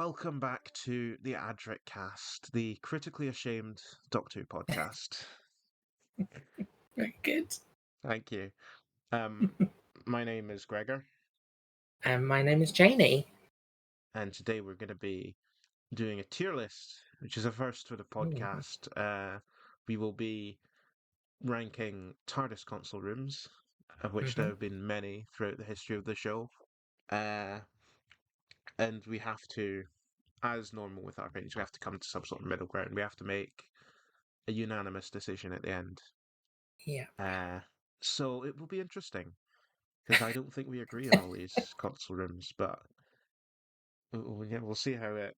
welcome back to the Adric cast, the critically ashamed Doctor Who podcast. Very good. Thank you. Um, my name is Gregor, My name is Janey. and today we're going to be doing a tier list, which is a first for the Ooh. podcast. We will be ranking Tardis Console rooms, of which there have been many throughout the history of the show. And we have to, as normal with our opinions, we have to come to some sort of middle ground. We have to make a unanimous decision at the end. Yeah. So it will be interesting because I don't think we agree on all these console rooms, but we'll see how it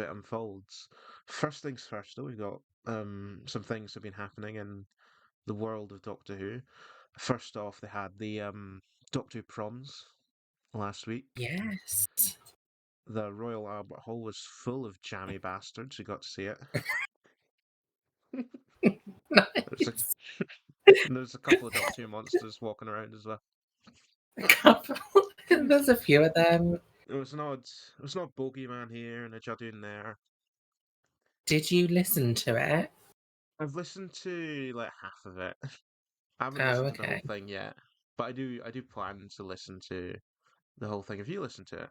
unfolds. First things first, though, we've got some things have been happening in the world of Doctor Who. First off, they had the Doctor Who proms last week. Yes. The Royal Albert Hall was full of jammy bastards who got to see it. Nice. There's a couple of Doctor Who monsters walking around as well. A couple. There's a few of them. It was an odd bogeyman here and a Jadun there. Did you listen to it? I've listened to like half of it. I haven't Oh, listened to the whole okay. thing yet, but I do plan to listen to the whole thing. Have you listened to it?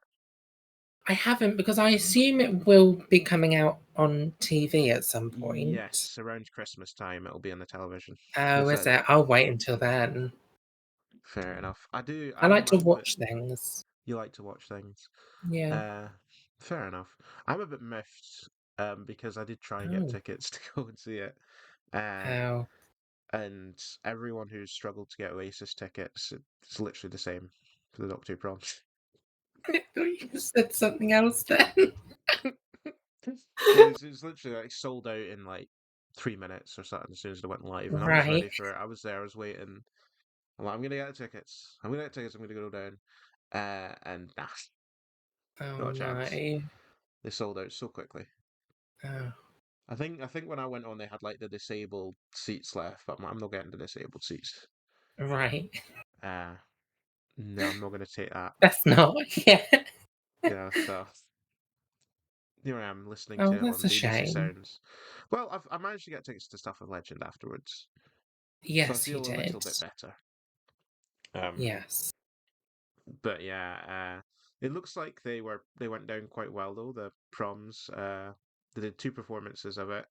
I haven't because I assume it will be coming out on TV at some point. Yes, around Christmas time it'll be on the television. Oh, Is is that it? I'll wait until then. fair enough? I do. I like to I'm a bit. watch things. You like to watch things. Yeah. Uh, Fair enough. I'm a bit miffed because I did try and get Oh. tickets to go and see it. Uh, Oh. and everyone who's struggled to get Oasis tickets, it's literally the same for the Doctor Who proms. I thought you said something else then. It's literally like sold out in like 3 minutes or something as soon as it went live, and I was ready Right. for it. I was there, I was waiting. I'm like, I'm gonna get the tickets. I'm gonna get tickets. I'm gonna go down. And nah, Oh, not a chance. no. They sold out so quickly. Oh. I think when I went on, they had like the disabled seats left, but I'm not getting the disabled seats. Right. Uh, no, I'm not gonna take that. That's not. Yeah. So here I am listening Oh, to it that's on a BBC shame. Sounds. Well, I managed to get tickets to Stuff with Legend afterwards, so I Yes, you feel a little did. bit better. Um, Yes. but yeah, it looks like they went down quite well though. The proms, they did two performances of it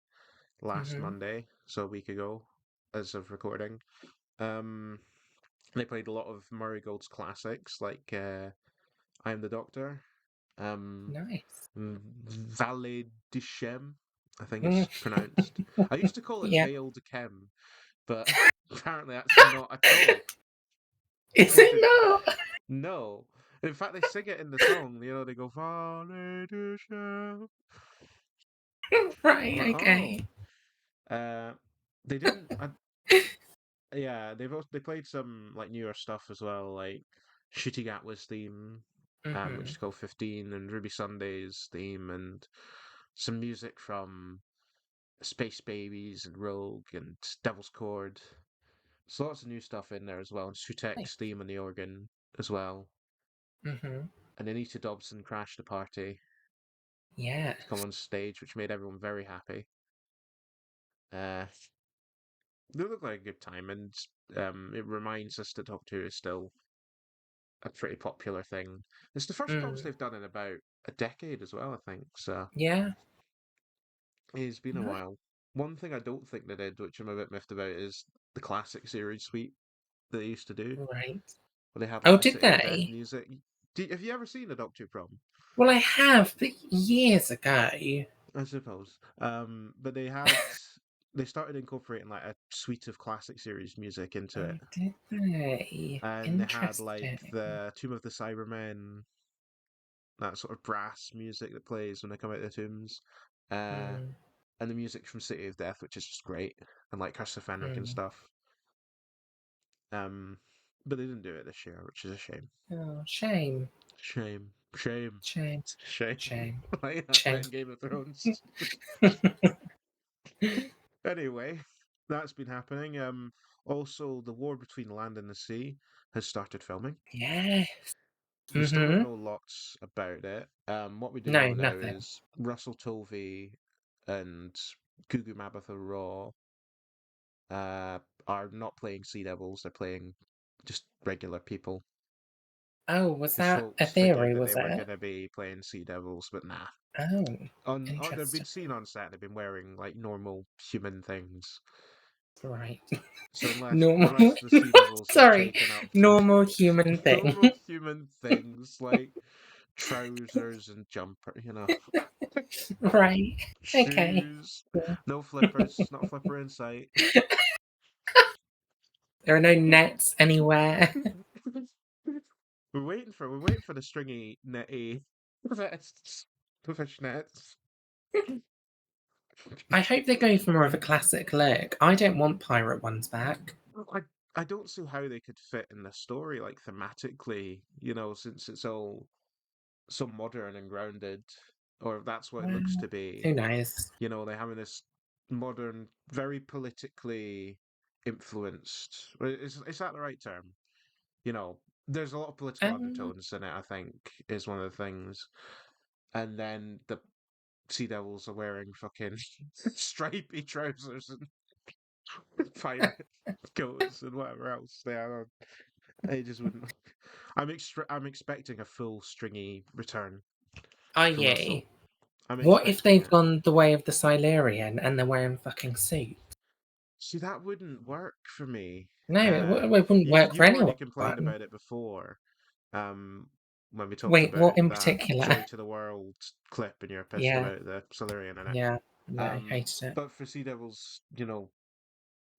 last Hmm. Monday, so a week ago, as of recording. Um, they played a lot of Murray Gold's classics like "I Am the Doctor," um, Nice. "Valet de Chem," I think Mm. it's pronounced. I used to call it Yeah. "Veil de Chem," but apparently that's not at all. Is What it is not? No. In fact, they sing it in the song. They go "Valet de Chem." I'm like, Right, oh. okay. Uh, they didn't. Yeah, they played some like newer stuff as well, like Shooty Gatwa's theme, which Hmm. is called 15, and Ruby Sunday's theme, and some music from Space Babies and Rogue and Devil's Chord. So lots of new stuff in there as well, and Sutek's theme on the organ as well. Hmm. And Anita Dobson crashed the party Yeah. to come on stage, which made everyone very happy. Uh, they look like a good time, and it reminds us that Doctor Who is still a pretty popular thing. It's the first proms Mm. they've done in about a decade as well, I think. So Yeah. it's been a No. while. One thing I don't think they did, which I'm a bit miffed about, is the classic series suite that they used to do, Right. where they had like Oh, the did City of Death they? music. Have you ever seen a Doctor Who prom? Well, I have, but years ago. I suppose. But they started incorporating like a suite of classic series music into it, Oh, did they? and they had like Interesting. the Tomb of the Cybermen, that sort of brass music that plays when they come out of the tombs, uh, Mm. and the music from City of Death, which is just great, and like Curse of Fenric and Mm. stuff. Um, but they didn't do it this year, which is a shame. Oh, shame. Shame, shame, Shame. shame. Shame. Like Shame. in Game of Thrones. Anyway, that's been happening. Also, the war between land and the sea has started filming. Yeah. we still don't Mm-hmm. know lots about it. What we do No, know now nothing. is Russell Tovey and Gugu Mbatha Raw uh, are not playing Sea Devils. They're playing just regular people. Oh, was Because that a folks figured theory, that was they were it? going to be playing Sea Devils, but nah. Oh, They've been interesting. seen on set. They've been wearing like normal human things. Right. So Normal. unless the Sea Devils have Sorry. taken up Normal human thing. normal human things like trousers and jumper, Right. Okay. shoes, Cool. no flippers, not a flipper in sight. There are no nets anywhere. We're waiting for the stringy netty vests, the fish nets. I hope they go for more of a classic look. I don't want pirate ones back. I I don't see how they could fit in the story like thematically, since it's all so modern and grounded, or if that's what it Well, looks to be. who knows? They're having this modern, very politically influenced. Is that the right term? You know, there's a lot of political Um, undertones in it. I think is one of the things. And then the Sea Devils are wearing fucking stripy trousers and pirate coats and whatever else they are. I just wouldn't. I'm expecting a full stringy return are for Russell. you? I'm What if expecting they've it. gone the way of the Silurian and they're wearing fucking suits? See, that wouldn't work for me. No, it wouldn't work for You've already complained anyone. about it before. Um, when we talked Wait, about what in that particular? Joy to the World clip, and you're pissed Yeah, about the Silurian in it. yeah, no, Um, hated it. but for Sea Devils,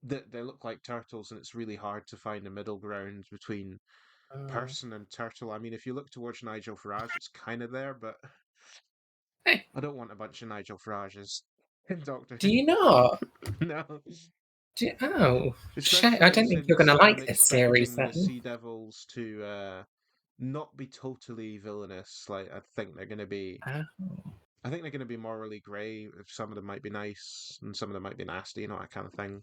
they look like turtles, and it's really hard to find a middle ground between Mm. person and turtle. I mean, if you look towards Nigel Farage, it's kind of there, but I don't want a bunch of Nigel Farages in Doctor Do you Who. not? No. Oh, shit. I Especially don't think you're going since to I'm like this series expecting the then. Sea Devils to not be totally villainous. Like Oh, I think they're gonna be morally grey. If some of them might be nice and some of them might be nasty, that kind of thing.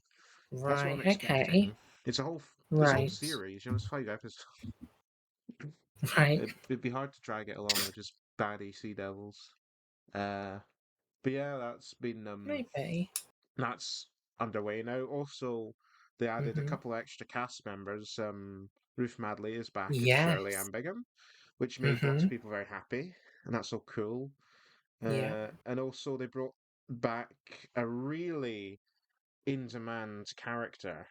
That's what I'm right, okay. expecting. It's a whole this whole Right, series. It's 5 episodes. right. It'd be hard to drag it along with just baddie Sea Devils. Uh, but yeah, Maybe. that's underway now. Also, they added a Hmm. couple extra cast members. Ruth Madley is back as Shirley Yes. Ambigam, which made lots Hmm. of people very happy, and that's so cool. Yeah. And also they brought back a really in-demand character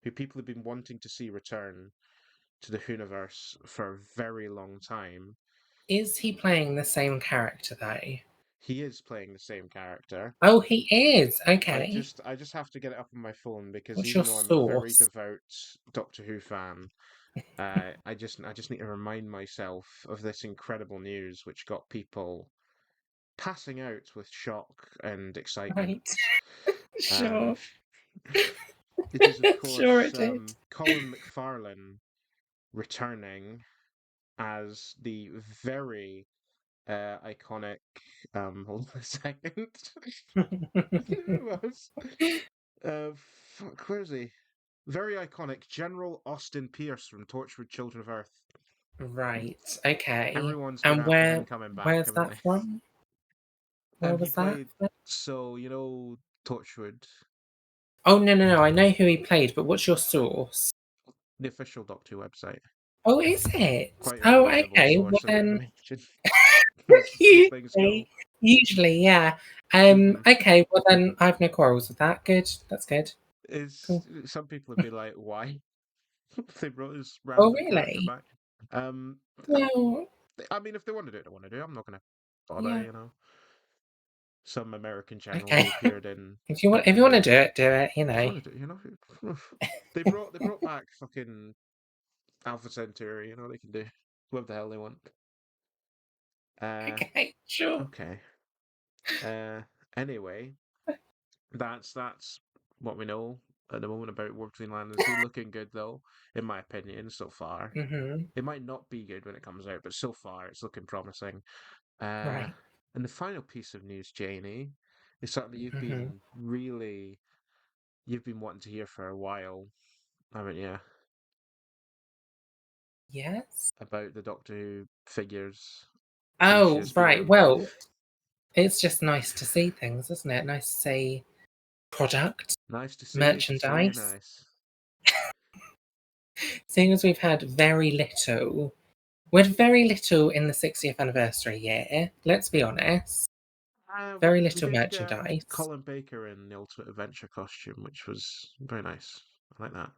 who people have been wanting to see return to the Hooniverse for a very long time. Is he playing the same character though? He is playing the same character. Oh, he is. I Okay. just I just have to get it up on my phone because What's your even though I'm a very source? devout Doctor Who fan, I just need to remind myself of this incredible news which got people passing out with shock and excitement. Right. Uh, Sure. it is of Sure course it did. Colin McFarlane returning as the very iconic. Hold on a second. It was fuck. Where is he? Very iconic General Austin Pierce from Torchwood Children of Earth. Right. Okay. Everyone's been And after him coming back, where's haven't that they? from? Where He was that? played. So Torchwood, Oh no. I know who he played, but what's your source? the official Doctor Who website, Oh, is it? quite a Oh, reliable okay. Well source of then, information as these things go. usually, yeah. Hmm Okay. Well then, I have no quarrels with that. Good. That's good. Is Cool. some people would be like, why they brought this Oh, random character really? back? Um, Well, I mean, if they want to do it, they want to do it. I'm not gonna bother, yeah. Some American channel Okay. who appeared in If Doctor you want to Who. do it, do it. If you want to do it, they brought back fucking Alpha Centauri. They can do whatever the hell they want. Uh, Okay. Sure. okay. Uh, anyway, that's what we know at the moment about War Between Land and Sea. Looking good though, in my opinion, so far. Mhm. It might not be good when it comes out, but so far it's looking promising. Uh, Right. and the final piece of news, Janie, is something that Mhm. you've been wanting to hear for a while, haven't you? Yes. about the Doctor Who figures since Oh, she's been right. on Well, live. it's just nice to see things, isn't it? Nice to see product, Nice to see you merchandise. nice. Seeing as we had very little in the 60th anniversary year, let's be honest. Very We little did get merchandise. Colin Baker in the Ultimate Adventure costume, which was very nice. I like that.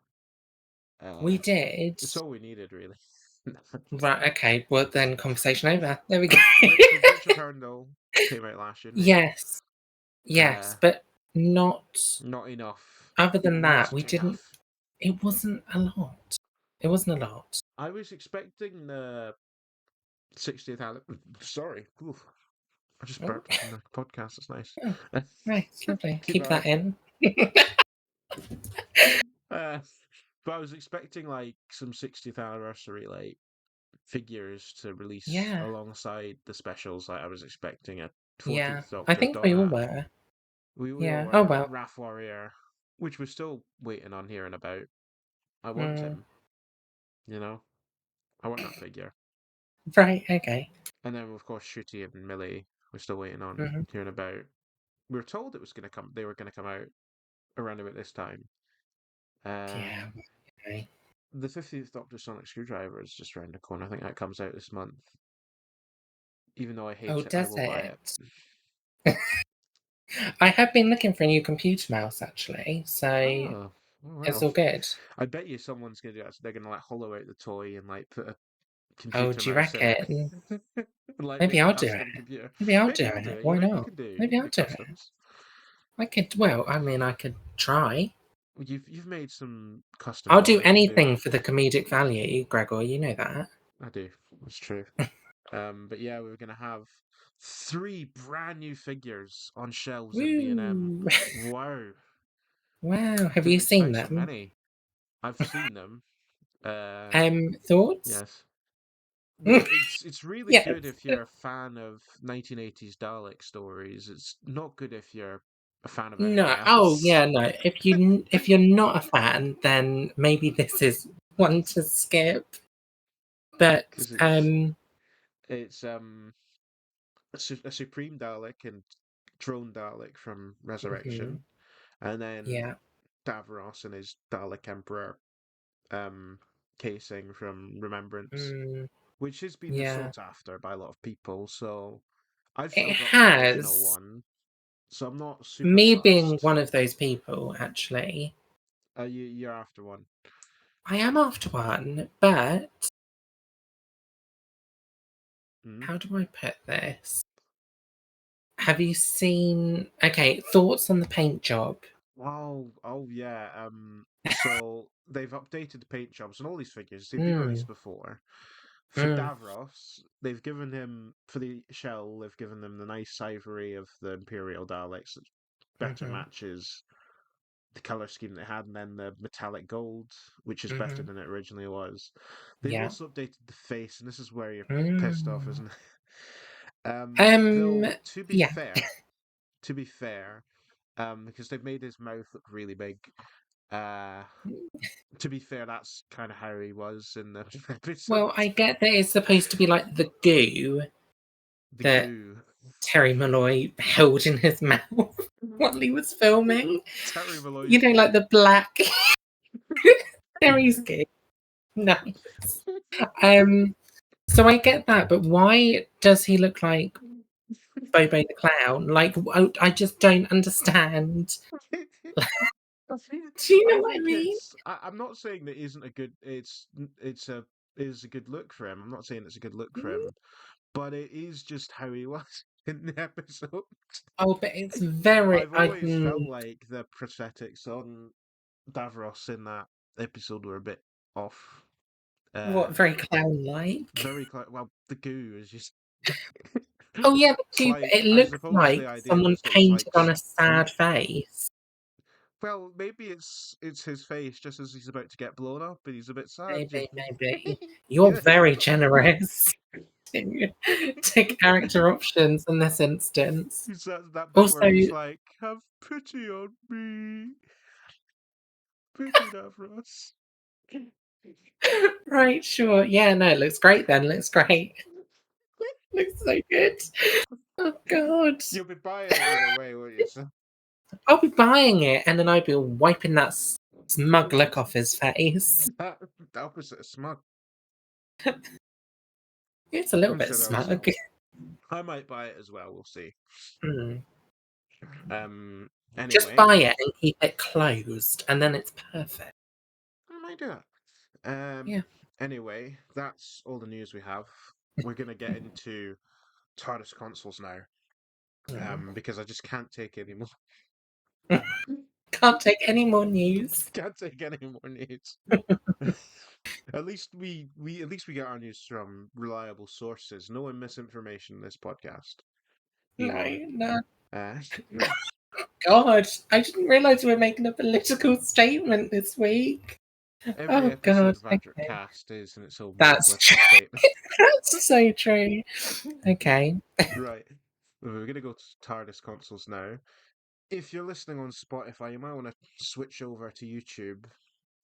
We Uh, did. it's all we needed, really. Right, okay, well then conversation over. There we go. Rich Apparel came out last year, didn't it? Yes, yes, but not Not enough. other It than that, we wasn't didn't enough. it wasn't a lot. It wasn't a lot. I was expecting the 60th Sorry. Oof. I just Oh, burped on the podcast. That's nice. oh, nice, lovely. Keep Keep that that in. uh, but I was expecting like some 60th anniversary like figures to release Yeah, alongside the specials. Like I was expecting a yeah. 14th I Doctor think we all Donat. were. We all Yeah. Oh were well. Wrath Warrior, which we're still waiting on hearing about. I want Mm, him, you know. I want that figure. right, okay. And then of course Shooty and Millie we're still waiting on Hmm. hearing about. We were told it was gonna come they were gonna come out around about this time. Uh Yeah, okay. the 50th Doctor Sonic Screwdriver is just around the corner. I think that comes out this month. Even though I Oh, hate it, I does will buy it. it? I have been looking for a new computer mouse actually, so Oh, it's well. all good. I bet you someone's gonna do that. So they're gonna like hollow out the toy and like put a Oh, computer do you mouse in it, reckon? and like Maybe make a I'll do it. custom computer. Maybe I'll do Maybe I'll do it. it. Why You not? can do Maybe I'll do it. customs. I could. Well, I mean, I could try. You've made some custom I'll do models. You can do. anything for the comedic value, Gregor. You know that. I do. That's true. But yeah, we were gonna have three brand new figures on shelves in B&M. Woo! Wow, Wow. Have you didn't seen expect so them? many. I've seen them. Uh, Thoughts? yes. It's really good Yes. if you're a fan of 1980s Dalek stories. It's not good if you're a fan of anything No. Oh, else. yeah. No. If you're not a fan, then maybe this is one to skip. But Because it's a Supreme Dalek and Drone Dalek from mhm, Resurrection, and then yeah. Davros and his Dalek Emperor um casing from Remembrance, Mm, which has been yeah. sought after by a lot of people. So I've It still got the original has. one, so I'm not super Me being fussed. one of those people, actually, You're after one. I am after one, but Hmm? how do I put this? Have you seen? Okay, thoughts on the paint job? Oh yeah. So they've updated the paint jobs and all these figures. They've been Mm, released before. For mm, Davros, they've given him for the shell. They've given them the nice ivory of the Imperial Daleks that better mm-hmm, matches the color scheme they had, and then the metallic gold, which is better mm-hmm, than it originally was. They've yeah. also updated the face, and this is where you're pissed off, Mm. isn't it? Um, Though yeah. to be fair, because they've made his mouth look really big. Uh, to be fair, that's kind of how he was in the episode. Well, I get that it's supposed to be like the goo The that goo. Terry Malloy held in his mouth while he was filming. Terry You Malloy's know, like goo. the black Terry's goo. Nice. Um, so I get that, but why does he look like Bobo the Clown? Like, I just don't understand. Do you I know what I think mean? I'm not saying that isn't a good. It's a is a good look for him. I'm not saying it's a good look for Mm. him, but it is just how he was in the episode. Oh, but it's very. I've always felt like the prosthetics on Davros in that episode were a bit off. Uh, What, very clown-like? very well. The goo is just. Oh yeah, the It's cube. like It I looks suppose like the idea someone was that it's painted like on a sad face. well, maybe it's his face just as he's about to get blown up, and he's a bit sad. Maybe. You're Yeah, very generous to character options in this instance. it's that bit where Also, he's like, "Have pity on me, pity Davros." Right, sure. Yeah, no, it looks great then. Looks great. Looks so good. Oh God. You'll be buying it either way, won't you? So I'll be buying it and then I'll be wiping that smug look off his face. that the opposite of smug. It's a little I'm bit sure that'll be smug. something. I might buy it as well. We'll see. Mm. Just Anyway, buy it and keep it closed and then it's perfect. I might do that. Yeah. Anyway, that's all the news we have. We're gonna get into Tardis consoles now. Mm. Because I just can't take any more. Can't take any more news. Can't take any more news. At least we get our news from reliable sources. No misinformation in this podcast No, anymore. no. Uh, God, I didn't realise we were making a political statement this week. every Oh God. episode of Adric Okay. Cast is in its own way a That's political true. statement. That's so true. Okay. Right. We're gonna go to TARDIS consoles now. If you're listening on Spotify, you might want to switch over to YouTube.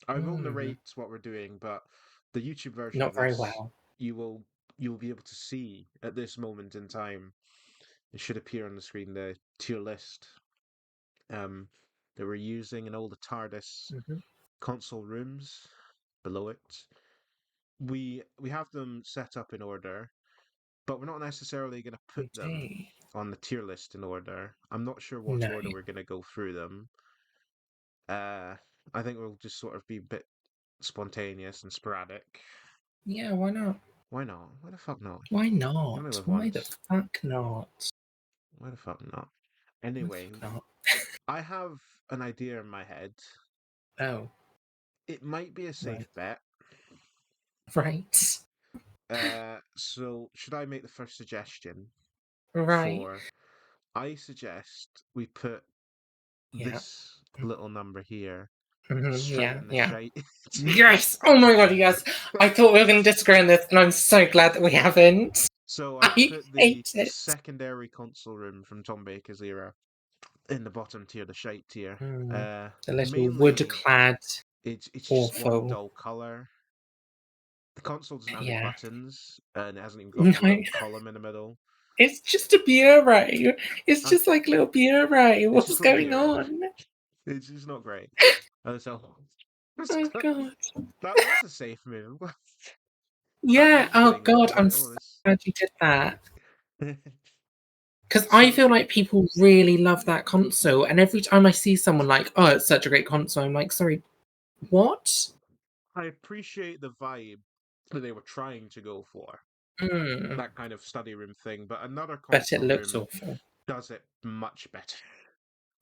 I will Mm, narrate what we're doing, but the YouTube version of not very this, well. you will you'll be able to see at this moment in time. It should appear on the screen the tier list um, that we're using in all the TARDIS Hmm. console rooms below it. We have them set up in order, but we're not necessarily going to put We them do. on the tier list in order. I'm not sure what No. order we're going to go through them. Uh, I think we'll just sort of be a bit spontaneous and sporadic. Yeah, why not? Why not? Why the fuck not? Why You only not? live Why the once. fuck not? Why the fuck not? Why the Anyway, fuck not? I have an idea in my head. Oh, It might be a right. safe bet. Right. So should I make the first suggestion Right. for I suggest we put Yeah. this little number here straight Yeah, in the yeah. shite tier. Yes! Oh my God, yes! I thought we were going to disagree on this, and I'm so glad that we haven't. So I've I put the hate it. secondary console room from Tom Baker's era in the bottom tier, the shite tier. Mm, Uh, the little mainly wood-clad, it's just one awful. dull color. The console doesn't have any Yeah. buttons, and it hasn't even got No, like a little column in the middle. it's just a bureau. It's Uh, just like a little bureau. it's What's just a little going bureau. on? It's just not great. So Oh God. that's a safe move. That Yeah. one Oh thing, I God. was I'm like, so oh, this. glad you did that. Because I So feel like people really love that console, and every time I see someone like, "Oh, it's such a great console," I'm like, "Sorry, what?" I appreciate the vibe that they were trying to go for, Mm, that kind of study room thing, but another but it console looks room awful. does it much better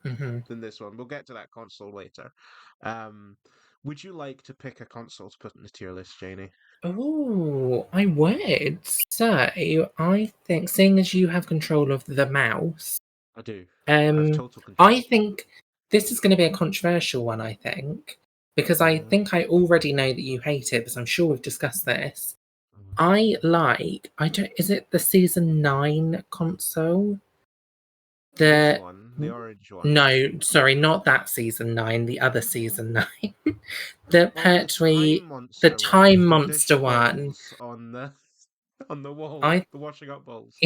Hmm. than this one. We'll get to that console later. Um, would you like to pick a console to put in the tier list, Janie? Oh, I would. So I think, seeing as you have control of the mouse, I do. I have um, total I control. think this is going to be a controversial one. I think because I Uh, think I already know that you hate it, because I'm sure we've discussed this. I don't. Is it the season 9 console? which The one? The orange one. No, sorry, not that season 9. The other season 9. The Oh, the Time Pertwee, the Monster one Time with the dish Monster one. balls on the on the wall, I the washing up balls.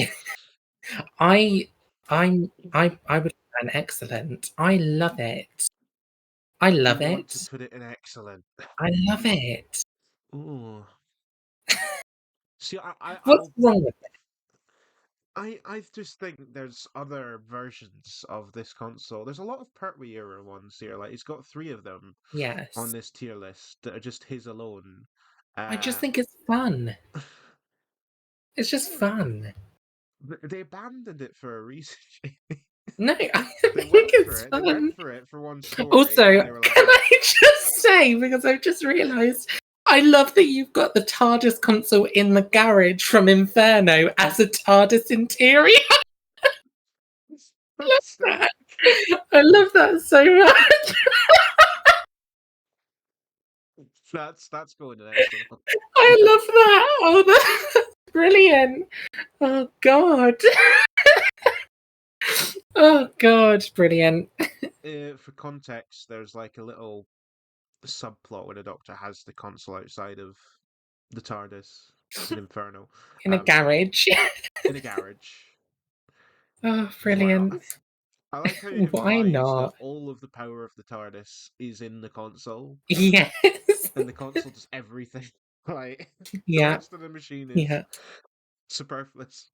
I I would find excellent. I love it. I You love want to it. put it in excellent. I love it. Ooh. See, What's wrong with it? I just think there's other versions of this console. There's a lot of Pertwee era ones here. Like he's got three of them on Yes. this tier list that are just his alone. I just Uh, think it's fun. It's just fun. they abandoned it for a reason. No, I They think went for it's it. They went fun. for it for one story, and Also, then can they were like, "Ah, I just say, because I've just realised, I love that you've got the TARDIS console in the garage from Inferno as a TARDIS interior. that's still I love that so much. that's going in excellent." I love that. Oh, that's brilliant. Oh, God. Oh, God. Brilliant. For context, there's like a little subplot where the Doctor has the console outside of the TARDIS in Inferno, In a garage. in a garage Oh, as well. brilliant. I like how it Why implies that not? all of the power of the TARDIS is in the console, Yes. and the console does everything. Like the Yeah, rest of the machine is yeah. superfluous.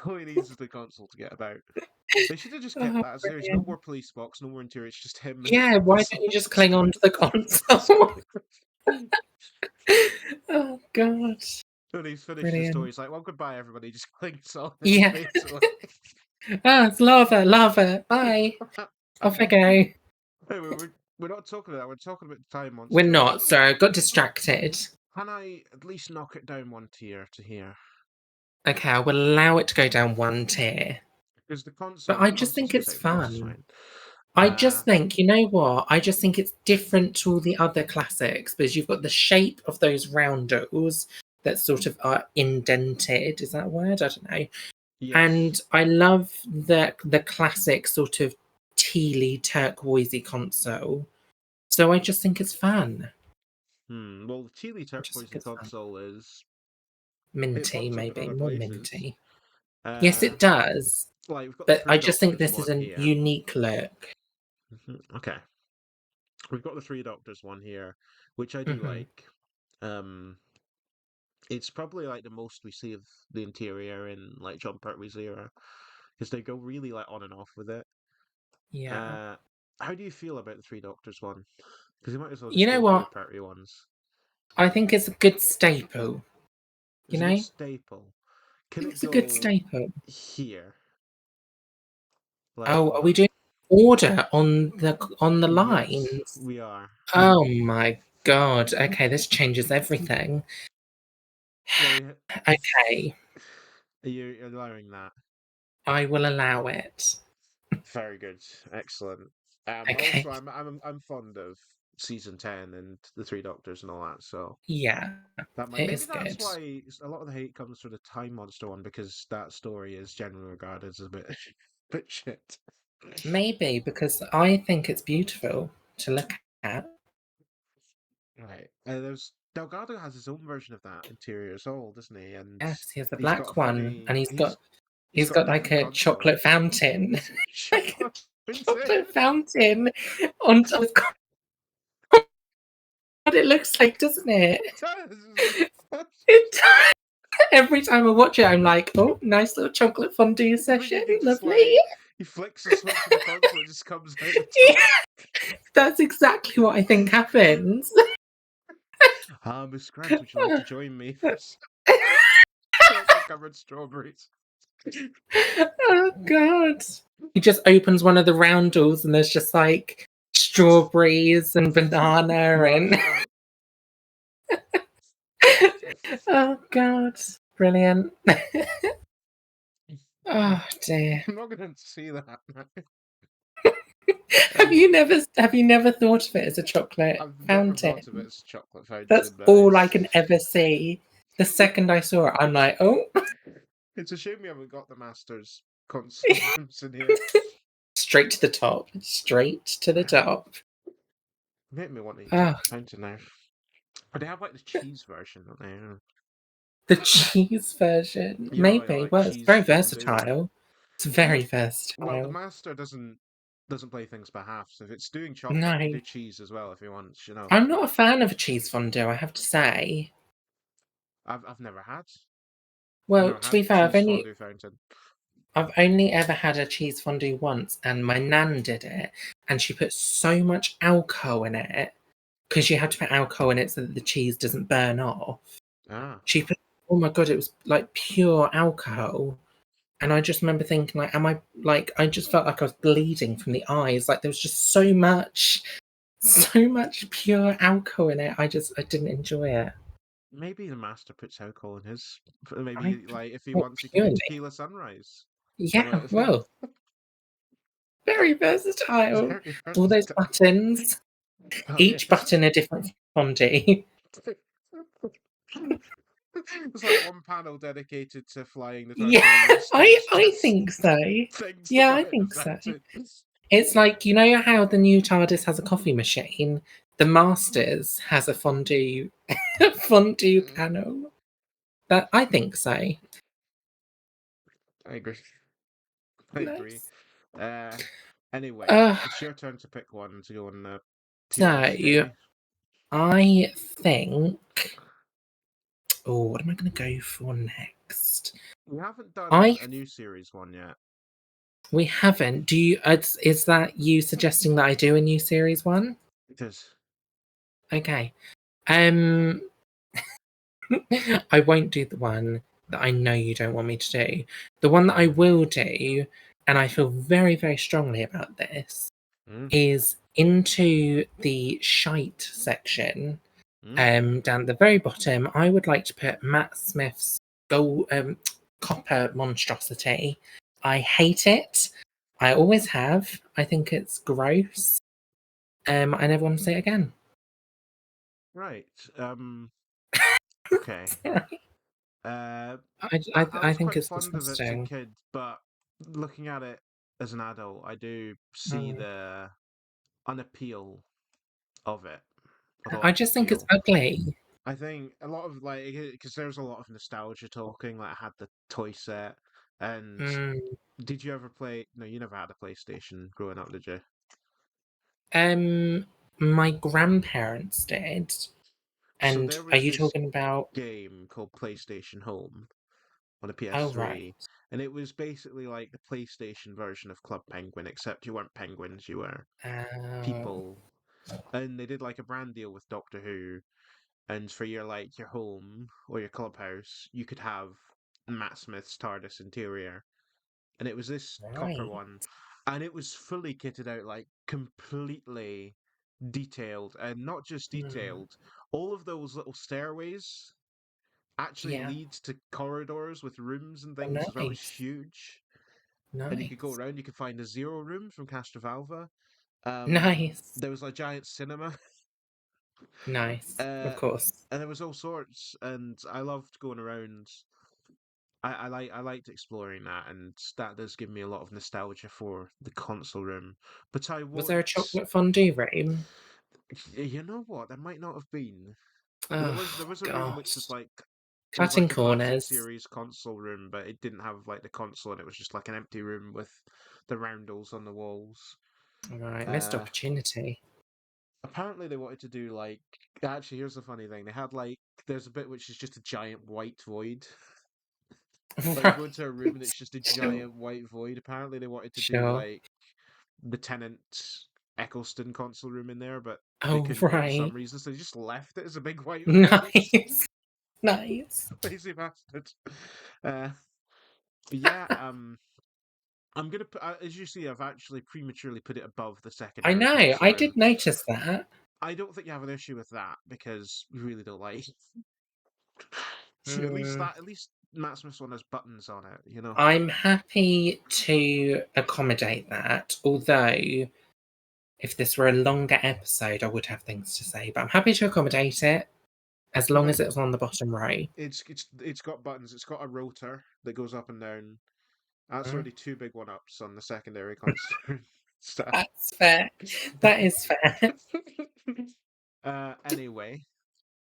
All he needs is the console to get about. They should have just kept Oh, that as there is no brilliant. more police box, no more interior. It's just him and the Yeah, why don't console. you just cling on to the console? Oh, God. When he's finished the story, Brilliant. he's like, "Well, goodbye, everybody." Just clings on and Yeah. fades away. Oh, it's lava, lava. Bye. Off I go. Anyway, we're not talking about that. We're talking about the time We're monster. not, sorry, I got distracted. Can I at least knock it down one tier to here? Okay, I will allow it to go down one tier. Because But the I just console's think just it's out. The console's fun. fine. I Uh, just think, you know what? I just think it's different to all the other classics because you've got the shape of those roundels that sort of are indented. Is that a word? I don't know. yes. And I love the classic sort of tealy turquoisey console. So I just think it's fun. Well, the Chile I just think turquoise it's fun. console is it Minty, pops up in maybe other more places. minty. Yes, Uh, it does. like we've got the But I Three just think Doctors this is one a here. unique look. Okay, we've got the Three Doctors one here, which I do Hmm. like. Um, it's probably like the most we see of the interior in like John Pertwee's era, because they go really like on and off with it. Yeah. Uh, how do you feel about the Three Doctors one? Because you might as well You just know go through the what? Pertwee ones. I think it's a good staple. You It's a know? good I staple. Can think it it's a good go staple. here? Like Oh, are we on? doing order on the Yes, lines? we are. Oh my god. Okay, this changes everything. Well, Okay, you're allowing that. I will allow it. Very good, excellent. Okay. Also, I'm fond of season 10 and the Three Doctors and all that. So Yeah, that might it maybe is that's good. why a lot of the hate comes for the Time Monster one because that story is generally regarded as a bit bit shit. Maybe because I think it's beautiful to look at. Right. There's Delgado has his own version of that interior as well, doesn't he? And Yes, he has the he's got a black one, and funny. he's got He's he's got a got like different a console. chocolate fountain, like a Chocolate fountain. chocolate fountain on top of what it looks like, doesn't it? It does. It does. Every time I watch it, I'm like, oh, nice little chocolate fondue I think session, he could just lovely. like he flicks a switch in the console, it just comes out the top. Yeah, that's exactly what I think happens. Ah, Miss Grant, would you like to join me for chocolate covered strawberries? Oh god. He just opens one of the roundels and there's just like strawberries and banana and Marshmallow. oh god. Brilliant. Oh dear. I'm not going to see that. Have Um, you never thought of it as a chocolate I've never thought of it fountain? as chocolate That's fountain, but all I can ever see. The second I saw it, I'm like, oh, it's a shame we haven't got the Masters console rooms in here. straight to the top. Straight to the top. Make me want to eat Oh, chocolate fountain now. But they have like the cheese version, don't they? the cheese version. Maybe. Like Well, it's cheese very fondue. versatile. It's Yeah. very Well, the versatile. master doesn't play things by half. So if it's doing chocolate, it can No. do cheese as well if he wants. I'm not a fan of a cheese fondue, I have to say. I've never had. I've Well, never to had be the fair, cheese fondue fountain. I've only ever had a cheese fondue once, and my nan did it, and she put so much alcohol in it because you have to put alcohol in it so that the cheese doesn't burn off. Ah, She put, oh my god, it was like pure alcohol, and I just remember thinking, like, am I like? I just felt like I was bleeding from the eyes. Like there was just so much pure alcohol in it. I didn't enjoy it. maybe the master puts alcohol in his. I Maybe like if he thought wants, he can do purely. tequila sunrise. Or Yeah, like, well, very versatile. very All those versatile. buttons, Oh each yes. button a different fondue. There's like one panel dedicated to flying the Yeah, TARDIS around the I stage. I Just think so. things Yeah, I about the think so. fountain. It's like, you know how the new TARDIS has a coffee machine? The Masters has a fondue Mm, panel. That I think so. I agree. I agree. Nice. Uh, anyway, Uh, it's your turn to pick one to go on the so TRSJ. I think. Oh, what am I going to go for next? We haven't done I a new series one yet. We haven't. Do you? Is that you suggesting that I do a new series one? Because Okay. Um, I won't do the one that I know you don't want me to do. The one that I will do, and I feel very, very strongly about this, mm, is into the shite section. mm, Down at the very bottom, I would like to put Matt Smith's gold, copper monstrosity. I hate it. I always have. I think it's gross. I never want to see it again. right. Okay. Sorry. Uh, I, I, I, I I was think quite it's fond of it as a disgusting. kid, but looking at it as an adult, I do see Mm. the unappeal of it. A lot I of the just think it's appeal. ugly. I think a lot of like because there's a lot of nostalgia talking. Like I had the toy set, and Mm. did you ever play? No, you never had a PlayStation growing up, did you? Um, my grandparents did. So And there are was you this talking about? game called PlayStation Home on a Oh, right. PS3, and it was basically like the PlayStation version of Club Penguin, except you weren't penguins, you were Oh, people. And they did like a brand deal with Doctor Who, and for your like your home or your clubhouse, you could have Matt Smith's TARDIS interior, and it was this copper right. one, and it was fully kitted out, like completely detailed, and not just Mm. detailed. All of those little stairways actually Yeah. lead to corridors with rooms and Oh, things as well. It was nice. huge, and you could go Nice. around. You could find a zero room from Castrovalva. Nice. There was a giant cinema, Nice. Of uh, course. and there was all sorts. And I loved going around. I liked exploring that, and that does give me a lot of nostalgia for the console room. But I Was there a won't. chocolate fondue room? You know what? There might not have been, but Oh, there was a room which was gosh. like it was Cutting like a classic corners. series console room, but it didn't have like the console, and it was just like an empty room with the roundels on the walls. Right. Missed Uh, opportunity. apparently they wanted to do like actually here's the funny thing they had like there's a bit which is just a giant white void. Like you Right. go into a room and it's just a Sure. giant white void. Apparently they wanted to do Sure. like the Tenant Eccleston console room in there, but they Oh, couldn't do it for some right. reason, so they just left it as a big white void. Nice. Nice. Lazy bastard. Uh, but yeah, I'm gonna put, as you see, I've actually prematurely put it above the I secondary know. console I room. did notice that. I don't think you have an issue with that because you really don't like. Mm, At least Matt Smith's one has buttons on it, you know. I'm happy to accommodate that. Although, if this were a longer episode, I would have things to say. But I'm happy to accommodate it as long No, as it's on the bottom row. it's got buttons. It's got a rotor that goes up and down. That's Mm, already two big one ups on the secondary console. So, that's fair. That is fair. anyway,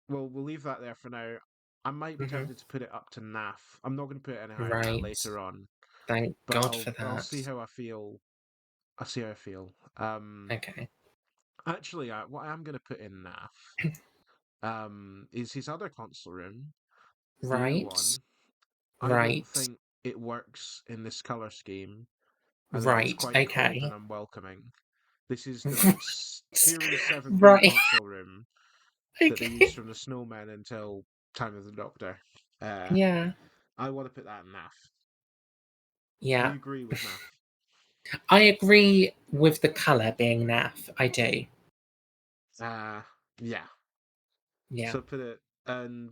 we'll leave that there for now. I might be Hmm. tempted to put it up to NAF. I'm not going to put it any higher than that Right. later on, Thank but God for I'll that. see how I feel. I'll see how I feel. Okay. Actually, what I am going to put in NAF is his other console room, the new Right. one. I don't Right. think it works in this color scheme. I think it's Right. quite cold and Okay. unwelcoming. This is the Series 7B Right. console room that they used Okay. from the Snowman until Time of the Doctor. Uh, Yeah. I want to put that in NAF. Do Yeah. you agree with NAF? I agree with the colour being naff. I do. Uh, yeah. Yeah. So put it, and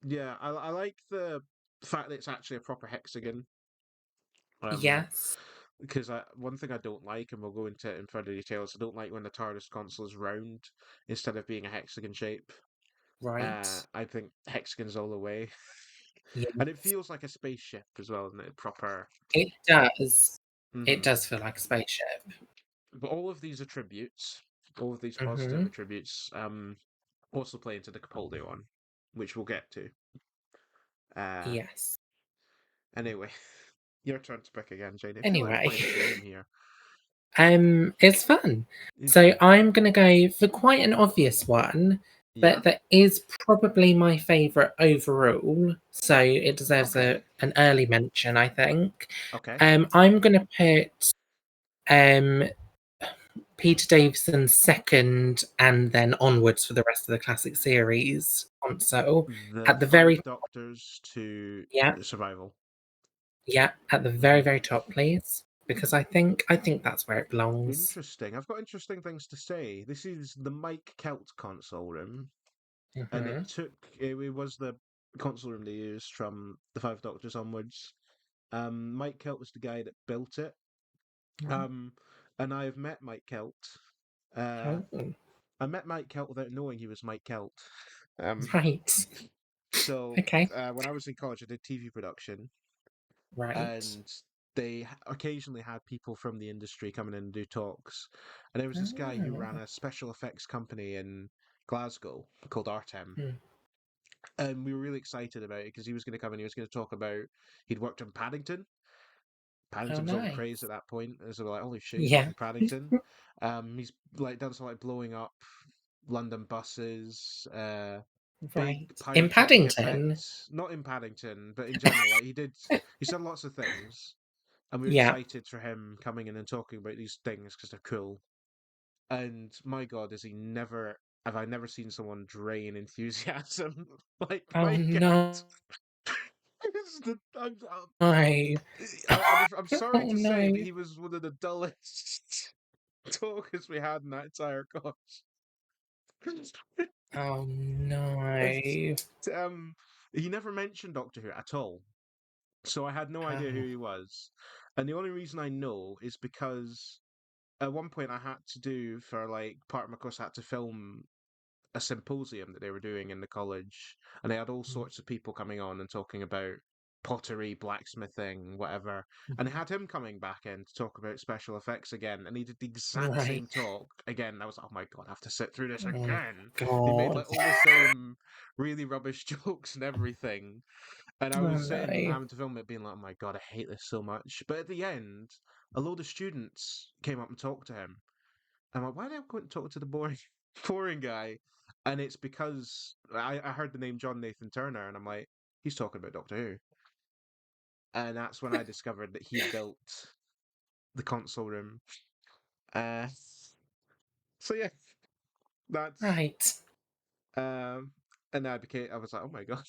yeah, I like the fact that it's actually a proper hexagon. Um, Yes. because one thing I don't like, and we'll go into it in further details, I don't like when the TARDIS console is round instead of being a hexagon shape. Right. I think hexagons all the way. Yeah. And it feels like a spaceship as well, isn't it? Proper. It does. It hmm does feel like a spaceship. But all of these attributes, all of these positive Hmm. attributes, also play into the Capaldi one, which we'll get to. Uh, Yes. anyway, your turn to pick again, Jane. I feel like we're Anyway, playing a game here. it's fun. So Okay. I'm gonna go for quite an obvious one, Yeah. but that is probably my favourite overall. So it deserves Okay. an early mention, I think. Okay. I'm gonna put um Peter Davison second, and then onwards for the rest of the classic series console. The At the very Five Doctors to yeah, Survival. yeah, at the very, hmm very top, please. Because I think that's where it belongs. Interesting. I've got interesting things to say. This is the Mike Kelt console room, and Hmm. it was the console room they used from the Five Doctors onwards. Mike Kelt was the guy that built it. Um, and I've met Mike Kelt. Uh, Oh, I met Mike Kelt without knowing he was Mike Kelt. Um, right. so Okay. when I was in college, I did TV production, Right. and they occasionally had people from the industry coming in and do talks. And there was this guy who ran Oh. a special effects company in Glasgow called Artem. Hmm. And we were really excited about it because he was going to come and he was going to talk about he'd worked on Paddington. Oh, Paddington was all the nice. craze at that point. And so we're like, holy shit, he's worked Yeah. on Paddington. He's like done some like blowing up London buses, big Right. In pyrotechnic Paddington. effects. Not in Paddington, but in general, like he's done lots of things. And we were Yeah. excited for him coming in and talking about these things because they're cool. And my God, is he never have I never seen someone drain enthusiasm like Oh Mike no. Kelt. It's I'm sorry Oh to say that no. he was one of the dullest talkers we had in that entire course. Oh no. um, he never mentioned Doctor Who at all, so I had no idea who Oh. he was. And the only reason I know is because at one point I had to do for like part of my course, I had to film a symposium that they were doing in the college, and they had all sorts of people coming on and talking about pottery, blacksmithing, whatever. And they had him coming back in to talk about special effects again, and he did the exact Right. same talk again. I was like, oh my God, I have to sit through this Oh again. He made God. like all the same really rubbish jokes and everything. And I Oh was sitting no. having to film it, being like, oh my God, I hate this so much. But at the end, a load of students came up and talked to him. I'm like, why did I go and talk to the boring, boring guy? And it's because I heard the name John Nathan Turner, and I'm like, he's talking about Doctor Who. And that's when I discovered that he'd built the console room. Uh, so yeah, that's Right. um, and I was like, oh my god,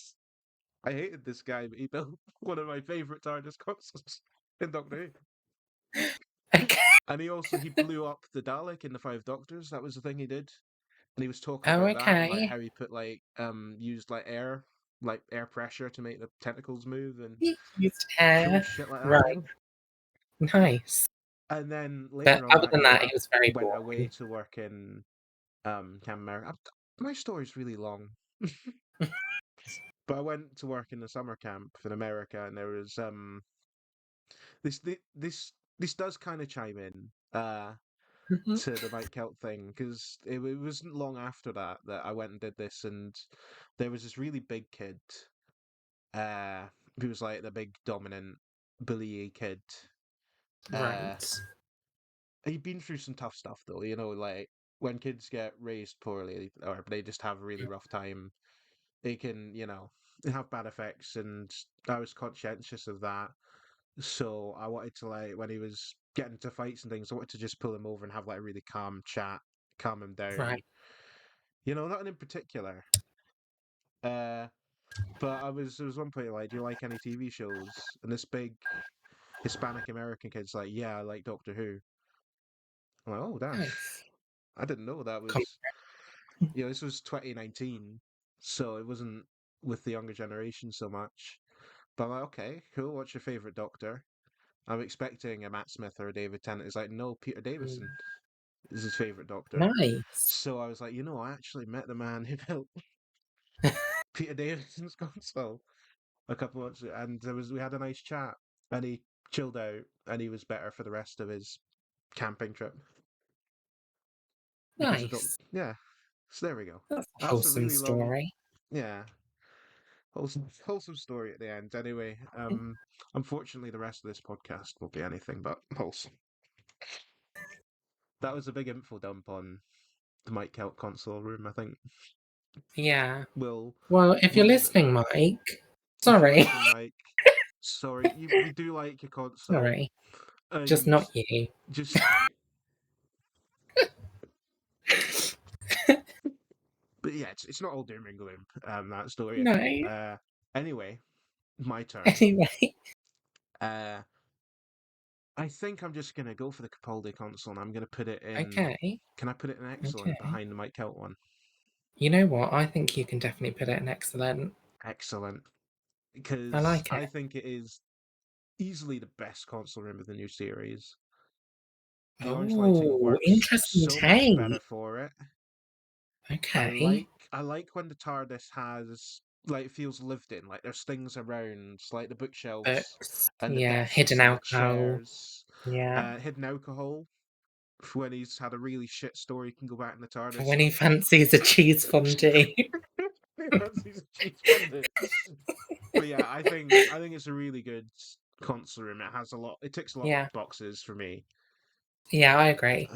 I hated this guy, but he built one of my favorite Tardis consoles in Doctor Who. Okay. And he blew up the Dalek in the Five Doctors. That was the thing he did. And he was talking Oh, about that and like okay. how he put used like air pressure to make the tentacles move and He used cool hair. shit like that. Right. Nice. And then But later on other that than year, that, I he was very went away boring. to work in Cam America. My story's really long, but I went to work in the summer camp in America, and there was this thi- this does kind of chime in Mhm. to the Mike Kelt thing because it wasn't long after that I went and did this, and there was this really big kid uh, who was like the big dominant bully kid. Uh, Right. he'd been through some tough stuff though, like when kids get raised poorly or they just have a really rough time, they can, have bad effects, and I was conscientious of that. So I wanted to like when he was getting into fights and things, I wanted to just pull him over and have like a really calm chat, calm him down. Right. Nothing in particular. Uh, but there was one point like, do you like any TV shows? And this big Hispanic American kid's like, yeah, I like Doctor Who. I'm like, oh damn, Nice. I didn't know that Com- was. This was 2019, so it wasn't with the younger generation so much. But I'm like, okay, cool. What's your favorite Doctor? I'm expecting a Matt Smith or a David Tennant. It's like, no, Peter Davison Mm. is his favorite Doctor. Nice. So I was like, I actually met the man who built Peter Davison's console a couple months ago, and we had a nice chat, and he chilled out, and he was better for the rest of his camping trip because I don't. Nice. Yeah, so there we go. That's a That's a wholesome really long, story. yeah, wholesome story at the end. Anyway, unfortunately, the rest of this podcast won't be anything but wholesome. That was a big info dump on the Mike Kelp console room. I think Yeah. we'll Well, if we'll you're leave it listening, there. Mike, If you're sorry. listening, Mike, sorry, we do like your console, Sorry. Just and not you. just but yeah, it's not all doom and gloom. That story at No. all. Anyway, my turn. Anyway. Uh, I think I'm just gonna go for the Capaldi console, and I'm gonna put it in. Okay. Can I put it in excellent Okay. behind the Mike Kelp one? You know what? I think you can definitely put it in excellent. Excellent, I because like it. I think it is easily the best console room of the new series. The orange lighting Oh, works interesting so much better take. for it. Okay. I like when the TARDIS has like feels lived in, like there's things around, like the bookshelves Books. and the Yeah. desks Hidden and the alcohol. chairs. Yeah. Hidden alcohol. When he's had a really shit story, he can go back in the For TARDIS. when he fancies a cheese fondue. Fancies a cheese fondue. But yeah, I think it's a really good console room. It has a lot. It ticks a lot of Yeah. boxes for me. Yeah, I agree.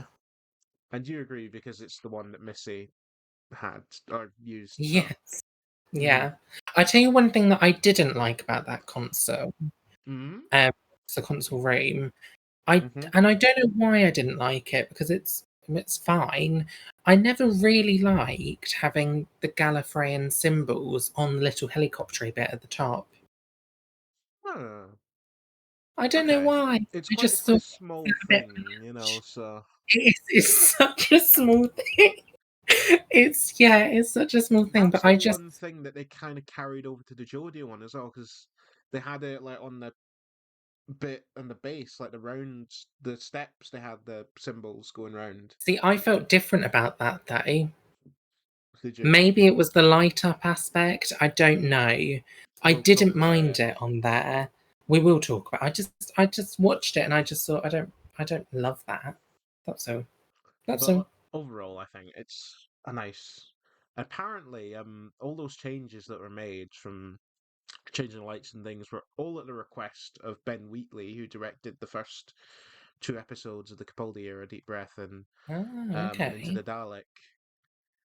And you agree because it's the one that Missy had or used. So. Yes. Mm-hmm. Yeah. I tell you one thing that I didn't like about that console, Mm-hmm. um, the console room. I Mm-hmm. and I don't know why I didn't like it because it's fine. I never really liked having the Gallifreyan symbols on the little helicopter bit at the top. Oh, I don't know okay. why. It's I quite just quite a thought small it a bit thing, much. so It's such a small thing. It's such a small thing, but that's I the just one thing that they kind of carried over to the Jodia one as well, because they had it like on the bit on the base, like the steps. They had the symbols going round. see. I felt different about that though. Did you? Maybe it was the light up aspect. I don't know. I We'll talk didn't about mind it. it on there. We will talk about. I just watched it and I just thought I don't love that. That's all. That's But all. overall, I think it's a nice. Apparently, all those changes that were made from changing the lights and things were all at the request of Ben Wheatley, who directed the first two episodes of the Capaldi era, Deep Breath and Ah, Into okay. the Dalek.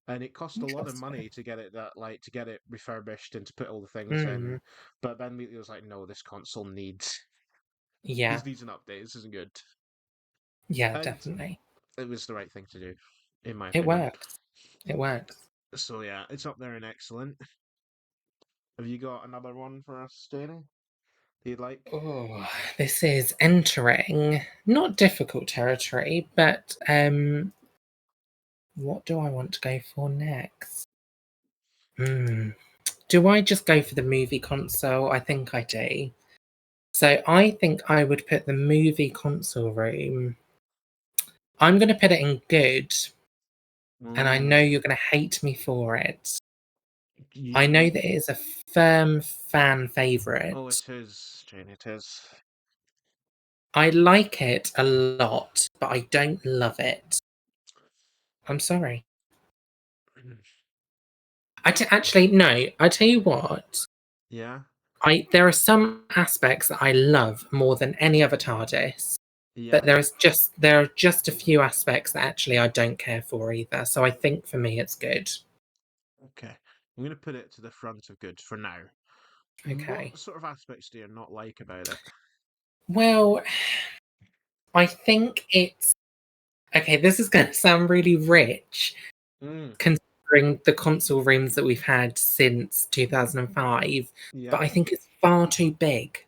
And it cost a lot of Interesting. money to get it that like to get it refurbished and to put all the things in. Hmm. But Ben Wheatley was like, "No, this console needs Yeah. this needs an update. This isn't good." Yeah. And Definitely. it was the right thing to do, in my It opinion. works. It works. So yeah, it's up there and excellent. Have you got another one for us, Janie? That you'd like? Oh, this is entering not difficult territory, but what do I want to go for next? Hmm. Do I just go for the movie console? I think I do. So I think I would put the movie console room. I'm going to put it in good, and I know Mm, you're going to hate me for it. I know you. that it is a firm fan Oh, favourite. it is, Janie. It is. I like it a lot, but I don't love it. I'm sorry. Actually no. I tell you what. Yeah, There are some aspects that I love more than any other TARDIS. But yeah. there are just a few aspects that actually I don't care for either. So I think for me it's good. Okay, I'm gonna put it to the front of good for now. Okay. What sort of aspects do you not like about it? Well, I think it's okay. This is going to sound really rich, Mm, considering the console rooms that we've had since 2005. But yeah. I think it's far too big.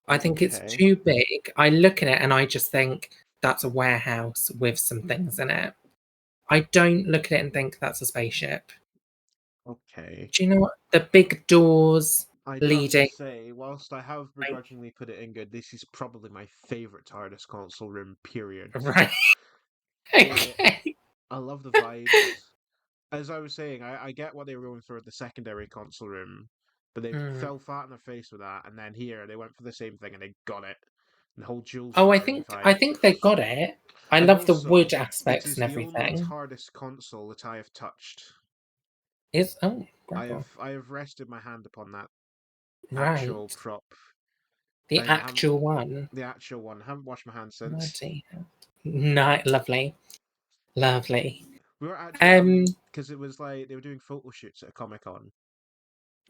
I think it's Okay. too big. I look at it and I just think that's a warehouse with some things in it. I don't look at it and think that's a spaceship. Okay. Do you know what? The big doors I do have to leading. say, whilst I have Right. begrudgingly put it in good, this is probably my favorite TARDIS console room. Period. Right. It, Okay. I love the vibes. As I was saying, I get what they were going for with the secondary console room, but they Mm. fell flat on their face with that. And then here they went for the same thing and they got it. And the whole dual Oh, shielding I vibe. think they got it. I And love the wood also, it aspects is and the only everything. TARDIS console that I have touched. Is oh, Gregor. I have rested my hand upon that actual Right. prop. The I haven't actual one. the actual one. I haven't washed my hands since. Bloody hell. Nice, lovely. Lovely. We were actually Um because it was like they were doing photo shoots at a Comic Con.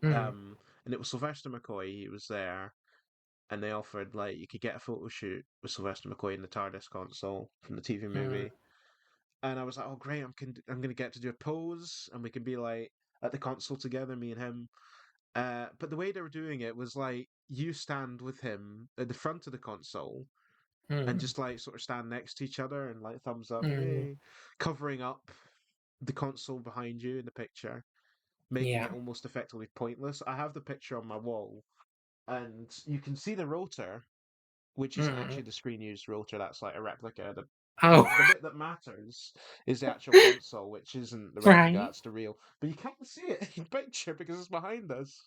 mm, And it was Sylvester McCoy. He was there, and they offered like you could get a photo shoot with Sylvester McCoy in the TARDIS console from the TV mm, movie. And I was like, oh great, I'm gonna get to do a pose, and we can be like at the console together, me and him. But the way they were doing it was like you stand with him at the front of the console and mm, just like sort of stand next to each other and like thumbs up, mm, hey, covering up the console behind you in the picture, making yeah. it almost effectively pointless. I have the picture on my wall, and you can see the rotor, which isn't Mm. actually the screen used rotor. That's like a replica. Oh, The bit that matters is the actual console, which isn't the replica. right. That's the real. But you can't see it in the picture because it's behind us.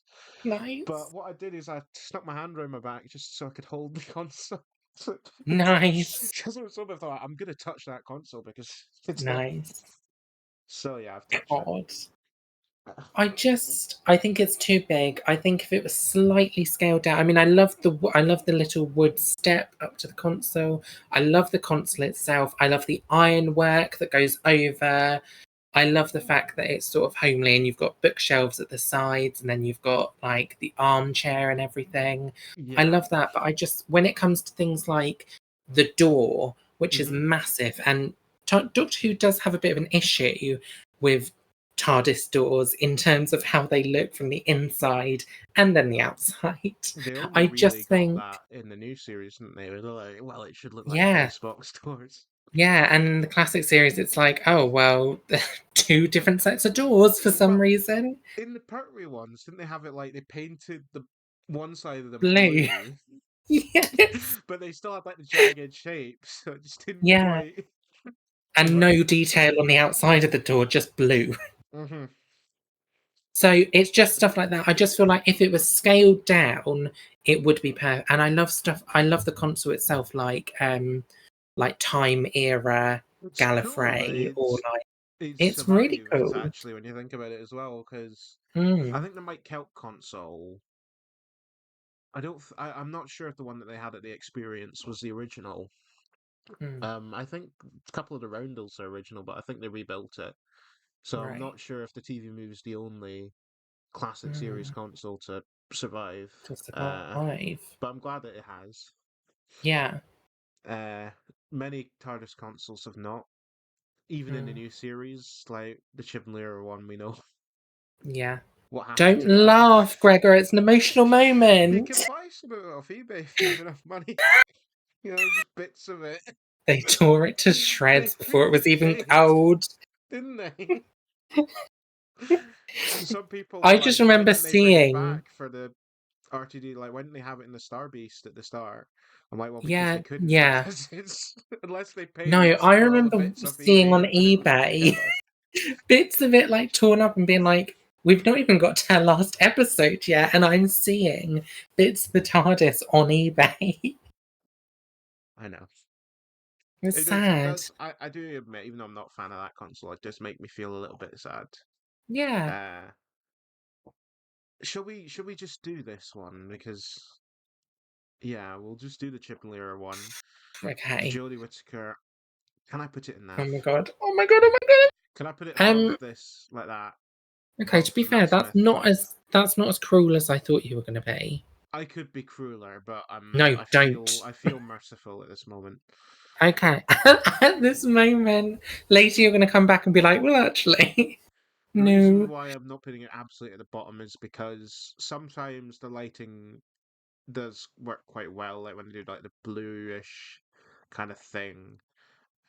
But Nice. what I did is I snuck my hand around my back just so I could hold the console. Nice. Because I was sort of thought I'm gonna touch that console because it's there. Nice. So yeah, I've touched it. God. I think it's too big. I think if it was slightly scaled down. I mean, I love the little wood step up to the console. I love the console itself. I love the ironwork that goes over. I love the fact that it's sort of homely and you've got bookshelves at the sides and then you've got like the armchair and everything. I Yeah. love that, but I just when it comes to things like the door, which is Hmm. massive, and Doctor Who does have a bit of an issue with TARDIS doors in terms of how they look from the inside and then the outside. They only I really just got think, that in the new series, didn't they? They're like, well, it should look like yeah, police box doors. yeah, and in the classic series, it's like, oh well, two different sets of doors for some Well, reason. in the Pertwee ones, didn't they have it like they painted the one side of them Blue. blue, Yes. but they still had like the jagged shape, so it just didn't Yeah. quite And work. no detail on the outside of the door, just blue. Hmm. So it's just stuff like that. I just feel like if it was scaled down, it would be perfect. And I love stuff. I love the console itself, like Time Era It's cool. Gallifrey, or like It it's really survives cool. actually when you think about it as well, because I Mm, think the Mike Kelp console. I don't. I'm not sure if the one that they had at the Experience was the original. mm, I think a couple of the roundels are original, but I think they rebuilt it. So I'm right. not sure if the TV Move is the only classic series Mm, console to survive. to Uh, survive. but I'm glad that it has. Yeah. Uh, Many TARDIS consoles have not. Even in the Mm, new series, like the Chip and Lyra one, we know yeah. what happened Don't to that. laugh, Gregor. It's an emotional You moment. can buy some of it off eBay if you have enough money. Just bits of it. They tore it to They shreds before it was really even did, cold. didn't they? And some people I were just like, why remember didn't they bring it seeing, back for the RTD? Like, why didn't they have it in the Star Beast at the start? I'm like, well, because they yeah, couldn't, yeah. because it's unless they No, paid I for all the remember bits off seeing eBay on to put it back eBay together. bits of it like torn up and being like, we've not even got to our last episode yet, and I'm seeing bits of the TARDIS on eBay. I know. It's It sad. does. I do admit, even though I'm not a fan of that console, it does make me feel a little bit sad. Yeah. Uh, should we just do this one because yeah, we'll just do the Chip and Lyra one. Okay. Jodie Whittaker. Can I put it in Oh that? my god. Oh my god. Oh my Can I put it god. above this like that? Okay, to Above be fair, Matt Smith? that's not as cruel as I thought you were gonna be. I could be crueler, but No, don't. I feel merciful at this moment. Okay. At this moment, later you're gonna come back and be like, well actually. The reason No. why I'm not putting it absolutely at the bottom is because sometimes the lighting does work quite well, like when they do like the bluish kind of thing.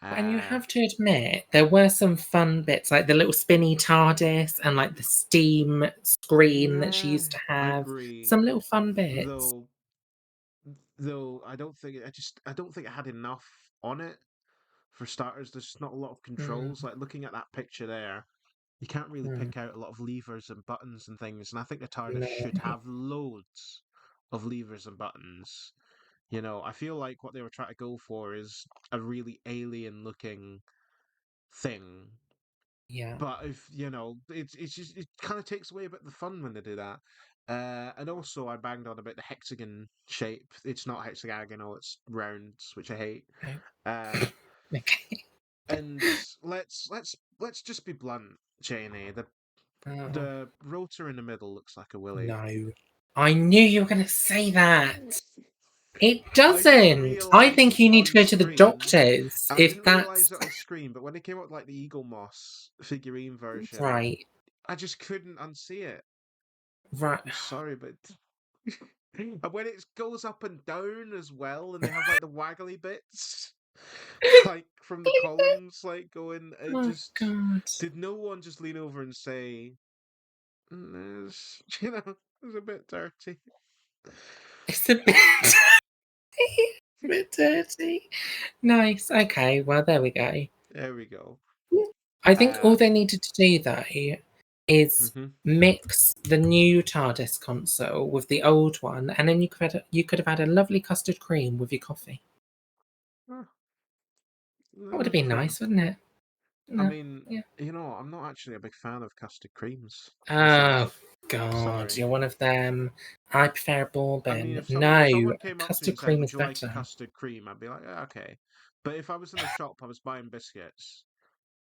And you Uh, have to admit, there were some fun bits, like the little spinny TARDIS and like the steam screen that she yeah, used to I have. agree. Some little fun bits. Though, I don't think I don't think it had enough on it. For starters, there's not a lot of controls. Mm, Like looking at that picture there, You can't really Mm, pick out a lot of levers and buttons and things, and I think the TARDIS no. should have loads of levers and buttons. I feel like what they were trying to go for is a really alien looking thing. Yeah. But if it's just it kind of takes away a bit of the fun when they do that. And also, I banged on about the hexagon shape. It's not hexagonal; it's rounds, which I hate. Oh, Uh, okay. and let's just be blunt, Janie. The Oh, the rotor in the middle looks like a willy. no. I knew you were going to say that. It I didn't doesn't. I realize think it you need to on go to the screen. doctors I if didn't realize that's it on screen, but when they came out with, like the Eagle Moss figurine version, right. I just couldn't unsee it. Right. I'm sorry, but and when it goes up and down as well, and they have like the waggly bits, like from the columns, like going, it Oh, just God. did no one just lean over and say, it's a bit dirty. It's a bit dirty. A bit dirty. Nice. Okay. Well, there we go. There we go. I think all Uh, they needed to do, though, is hmm mix the new TARDIS console with the old one, and then you could have had a lovely custard cream with your coffee. That would have been True. nice, wouldn't it? I No. mean, Yeah. I'm not actually a big fan of custard creams Oh myself. God, Sorry. you're one of them. I prefer I mean, bourbon. if No, someone came up to me custard and said, cream "Would is you like a better. custard cream?" I'd be like, "Yeah, okay." But if I was in a shop, I was buying biscuits,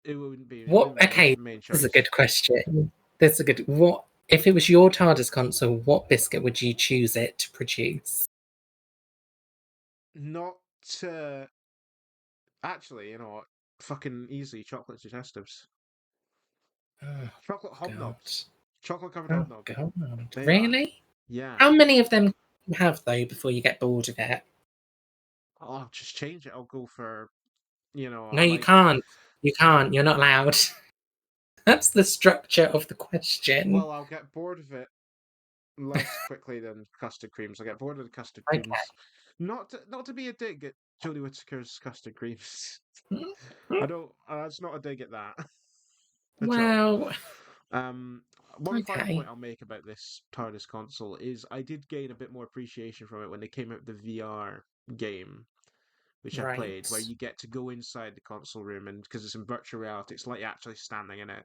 it What? wouldn't be my Okay, main this is a choice. good question. This is a good. What if it was your TARDIS console? What biscuit would you choose it to produce? Not actually, what? Fucking easy chocolate digestives, Oh chocolate God. hobnobs, chocolate covered Oh hobnob. God. They are, Really? yeah. How many of them can you have though before you get bored of it? I'll just change it. I'll go for, No, I you like. can't. You can't. You're not allowed. That's the structure of the question. Well, I'll get bored of it less quickly than custard creams. I get bored of the custard Okay. creams. Not to be a dig at Jodie Whittaker's custard creams. I don't. That's not a dig at that at all. Well, Um, One final point okay. I'll make about this TARDIS console is I did gain a bit more appreciation from it when they came out with the VR game, which I played, where Right. you get to go inside the console room and because it's in virtual reality, it's like you're actually standing in it,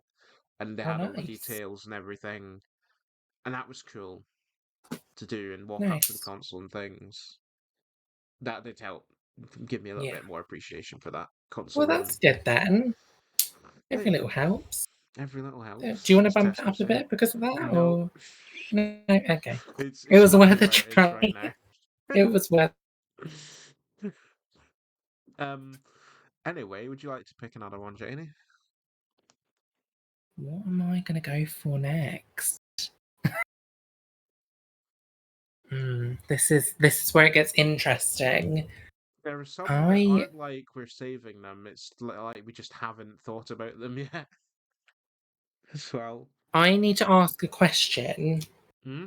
and they Oh, had all the nice. details and everything, and that was cool to do and walk up to the Nice. console and things. That did help give me a little Yeah. bit more appreciation for that console Well, room. that's good then. There Every you little go. helps. Every little Do you helps, want to as bump it Tesco up a say. bit because of that, No, or no? Okay. it's It it's was happy worth a where it is right try. now. It was worth. um. Anyway, would you like to pick another one, Janie? What am I going to go for next? This is where it gets interesting. There are some that I aren't like we're saving them. It's like we just haven't thought about them yet. As well. I need to ask a question, Hmm.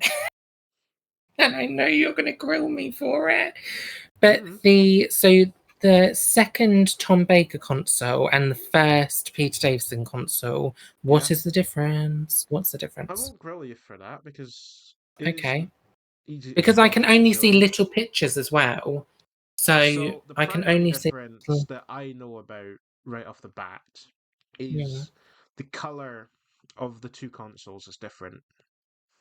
and I know you're going to grill me for it. But Hmm. the second Tom Baker console and the first Peter Davison console, Yeah. what is the difference? What's the I difference? won't grill you for that because it is Okay. easy Because I for you can to only see enjoy. little pictures as well. So So the I can primary only see. difference that I know about right off the bat Yeah. is the color of the two consoles is different.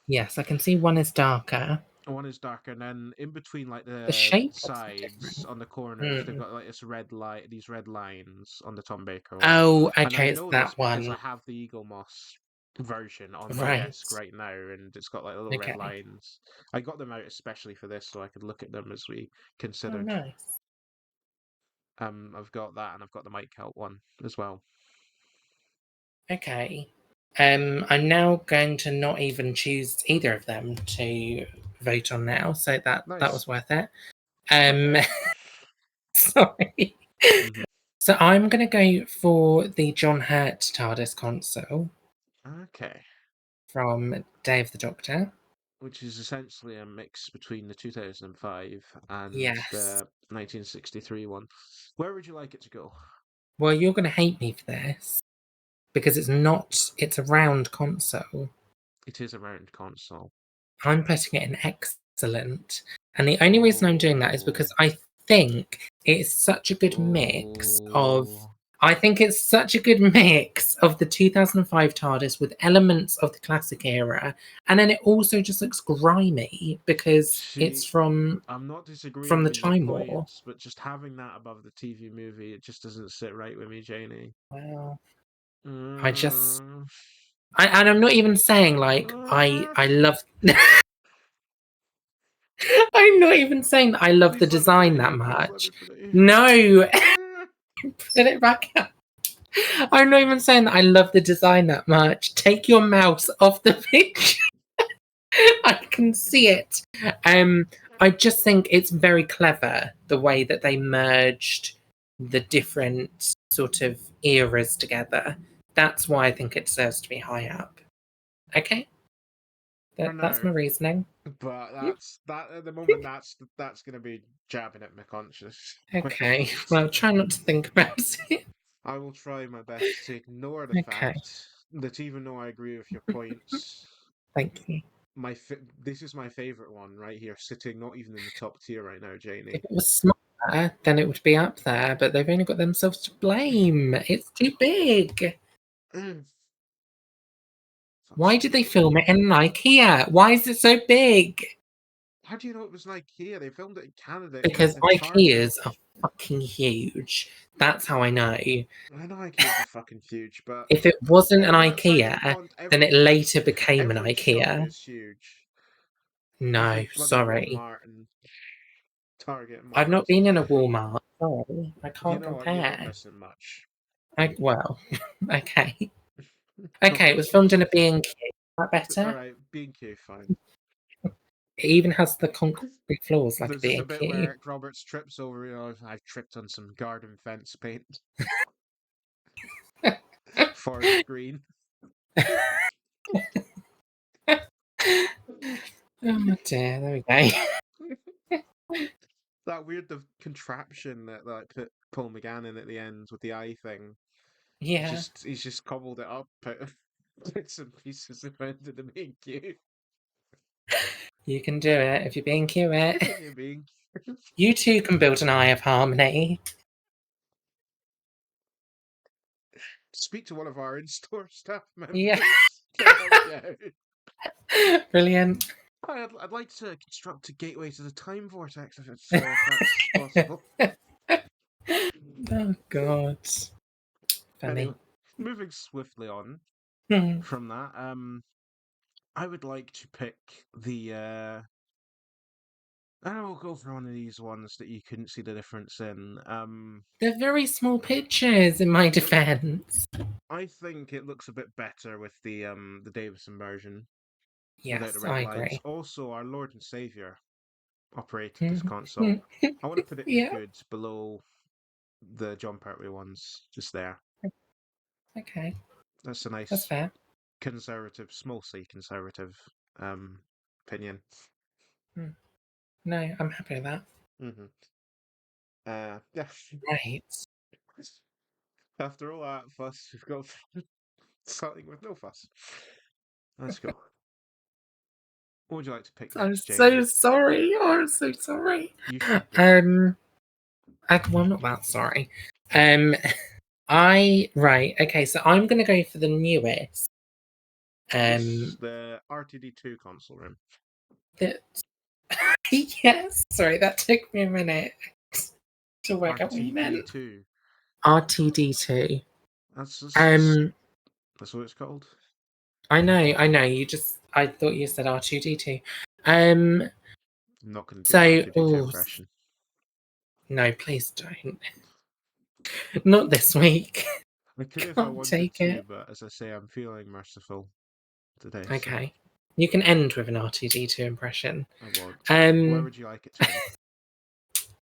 Yes, I can see one is darker. One is darker, and then in between, like The the shape looks a bit sides different. on the corners, they've Mm. got like this red light, these red lines on the Tom Baker one. Oh, And I okay, it's know this that because I one. have the Eagle Moss version on my desk Right. right now, and it's got like little red Okay. lines. I got them out especially for this, so I could look at them as we Oh, considered. nice. I've got that, and I've got the Mike Help one as well. Okay. I'm now going to not even choose either of them to vote on now, so that Nice. was worth it. Okay. Um, sorry. Hmm. So I'm going to go for the John Hurt TARDIS console Okay. from Day of the Doctor. Which is essentially a mix between the 2005 and Yes. the 1963 one. Where would you like it to go? Well, you're going to hate me for this. because it's a round console. It is a round console. I'm putting it in excellent. And the only reason I'm doing that is because Oh, I think it's such a good mix of oh. I think it's such a good mix of the 2005 TARDIS with elements of the classic era, and then it also just looks grimy because it's See, I'm not from disagreeing the with your Time War. points, but just having that above the TV movie, it just doesn't sit right with me, Janie. Well, I just Mm. and I'm not even saying like I love I'm not even saying that I love the Please let me put design it that here. Please let me much. put it here. No, put it back up. I'm not even saying that I love the design that much. Take your mouse off the picture. I can see it. I just think it's very clever the way that they merged the different sort of eras together. That's why I think it deserves to be high up. Okay, I that's know, my reasoning. but Mm, that's that at the moment. That's going to be jabbing at my conscience. Quite okay, honest. well, try not to think about it. I will try my best to ignore the Okay, fact that even though I agree with your points, thank you. this is my favorite one right here, sitting not even in the top tier right now, If Janie. it was smaller, then it would be up there, but they've only got themselves to blame. It's too big. Mm. Fuck's Why did sake. they film it in an IKEA? Why is it so big? How do you know it was like IKEA? They filmed it in Canada Because at Target. IKEAs are fucking huge. That's how I know. I know IKEAs are fucking huge, but If it wasn't an every outside of the IKEA, font, then it later became an every shop IKEA. is huge. No, Even bloody sorry. Walmart and Target and I've not Marks. been in a Walmart. Sorry, I You can't know what? You're not compare. missing much. Well, okay. Okay, it Alright, was filmed in a B&Q. Is that better? alright, B&Q, fine. It even has the concrete floors like a There's just a bit B&Q. where Roberts trips over, I've tripped on some garden fence paint. Forest green. Oh dear, there we go. That weird the contraption that like put Paul McGann in at the end with the eye thing. Yeah, He's just cobbled it up, put bits and pieces around in the B&Q. you can do it if you're B&Q it. If you're being You too can build an Eye of Harmony. speak to one of our in-store staff Yeah, members. They'll help you out. brilliant. I'd like to construct a gateway to the time vortex if that's possible. Oh God, Anyway, funny. moving swiftly on Hmm. from that, I would like to pick the. I will go for one of these ones that you couldn't see the difference in. They're very small pictures, in my defence. I think it looks a bit better with the Davison version without the Yes, red I lights. agree. Also, our Lord and Savior operated this Mhm. console. I want to put it in Yeah. good below the John Pertwee ones, just there. Okay, That's a that's nice fair. conservative, small c conservative um, opinion. Hmm. No, I'm happy with that. Hmm. Yeah. Right. After all that fuss, we've got something with no fuss. Let's go. What would you like to pick I'm next, so Janie? sorry. Oh, I'm so sorry. You should be. Um, well, I'm not that sorry. Um, right. Okay, so I'm gonna go for the newest. This Um, the RTD2 console room. that yes. Sorry, that took me a minute to work out what you meant. RTD2. RTD2. That's Um, that's what it's called. I know, I know. I thought you said R2D2. Um, I'm not going to do an so, R2D2 impression. no, please don't. Not this week. I could if I Can't wanted take to, it. but as I say, I'm feeling merciful today, so Okay. You can end with an R2D2 impression. I won't. Where Um, would you like it to end?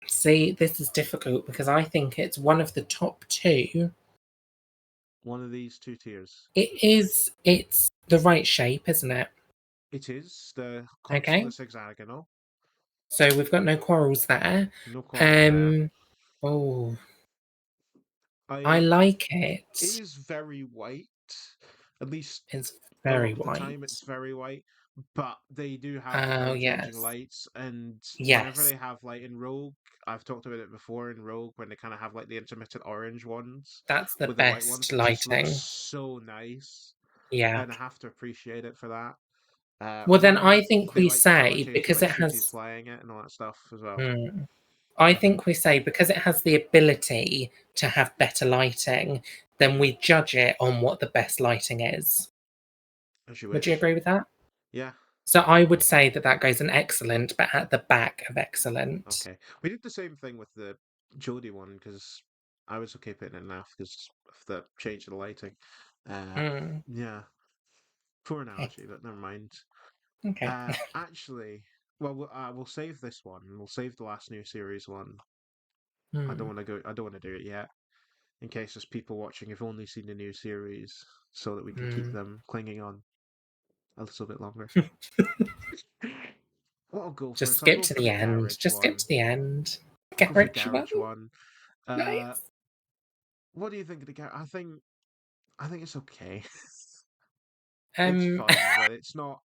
see, this is difficult because I think it's one of the top two. One of these two tiers. It's the right shape, isn't it? It is. The console Okay. is hexagonal. So we've got no quarrels there. No quarrels there. Um, oh, I I like It it. is very white, At least It's a lot very of the white. time, it's very white. But they do have the Oh, color changing yes. lights, and whenever Yes. they have like in Rogue, I've talked about it before in Rogue when they kind of have like the intermittent orange ones That's the with the white ones, best it just looks lighting. so nice, Yeah. and I have to appreciate it for that. Well, then I When think they we like color say, change it, because like it Shooty's has flying it and all that stuff as well. mm, I Hmm. think we say because it has the ability to have better lighting, then we judge it on what the best lighting is. As you Would you wish. agree with that? Yeah. So I would say that that goes an excellent, but at the back of excellent. Okay. We did the same thing with the Jodie one because I was okay putting it in half because of the change of the lighting. Uh, Mm, yeah. Poor okay. analogy, but never mind. Okay. Actually, well, we'll save this one. We'll save the last new series one. I don't Mm. want to go. I don't want to do it yet, in case there's people watching who've only seen the new series, so that we can keep Mm. them clinging on a little bit longer. What I'll go for Just is I'll skip go to for the the end. garage Just skip one. to the end. I'll go for the Garage one. garage one. Uh, Nice. what do you think of the garage? I think it's okay. It's Um, fun, but it's not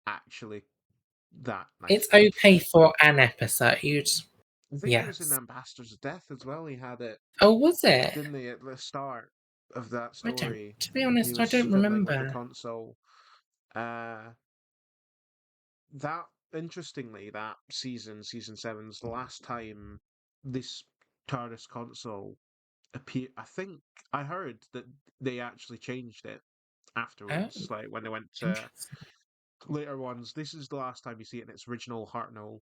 actually that it's nicely done. okay for an episode. I think it was in Yes. Ambassadors of Death as well. He had it, Oh, was it? didn't he, at the start of that I don't. story? To be He honest, I was don't fiddling with the remember. console. Uh, that interestingly, that season seven's the last time this TARDIS console appear. I think I heard that they actually changed it Oh, afterwards, like when they went to interesting. later ones. This is the last time you see it in its original Hartnell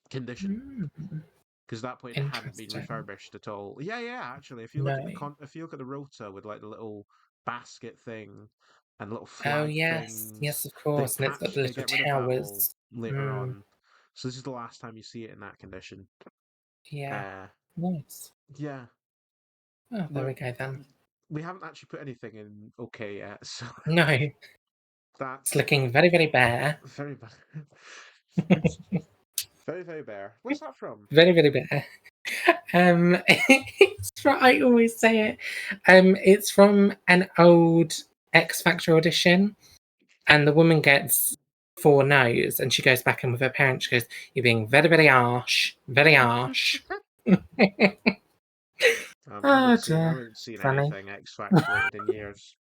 condition, Mm, because at that point it hadn't been interesting. refurbished at all. Yeah, yeah. Actually, if you look No. at if you look at the rotor with like the little basket thing and little Oh, flag yes. Yes, things, of course. And it's got the they little get rid of that all towers. later Mm, on. So this is the last time you see it in that condition. yeah. Uh, Nice. yeah, Oh, there we're we go then. we haven't actually put anything in okay yet, so No, it's that's looking very, very bare. very bad. Very, very bare. Where's that from? Very, very bare. It's from, I always say it. It's from an old X Factor audition, and the woman gets 4 no's, and she goes back in with her parents. She goes, "You're being very, very harsh, very harsh." Oh I dear, haven't seen funny. anything X Factor related in years.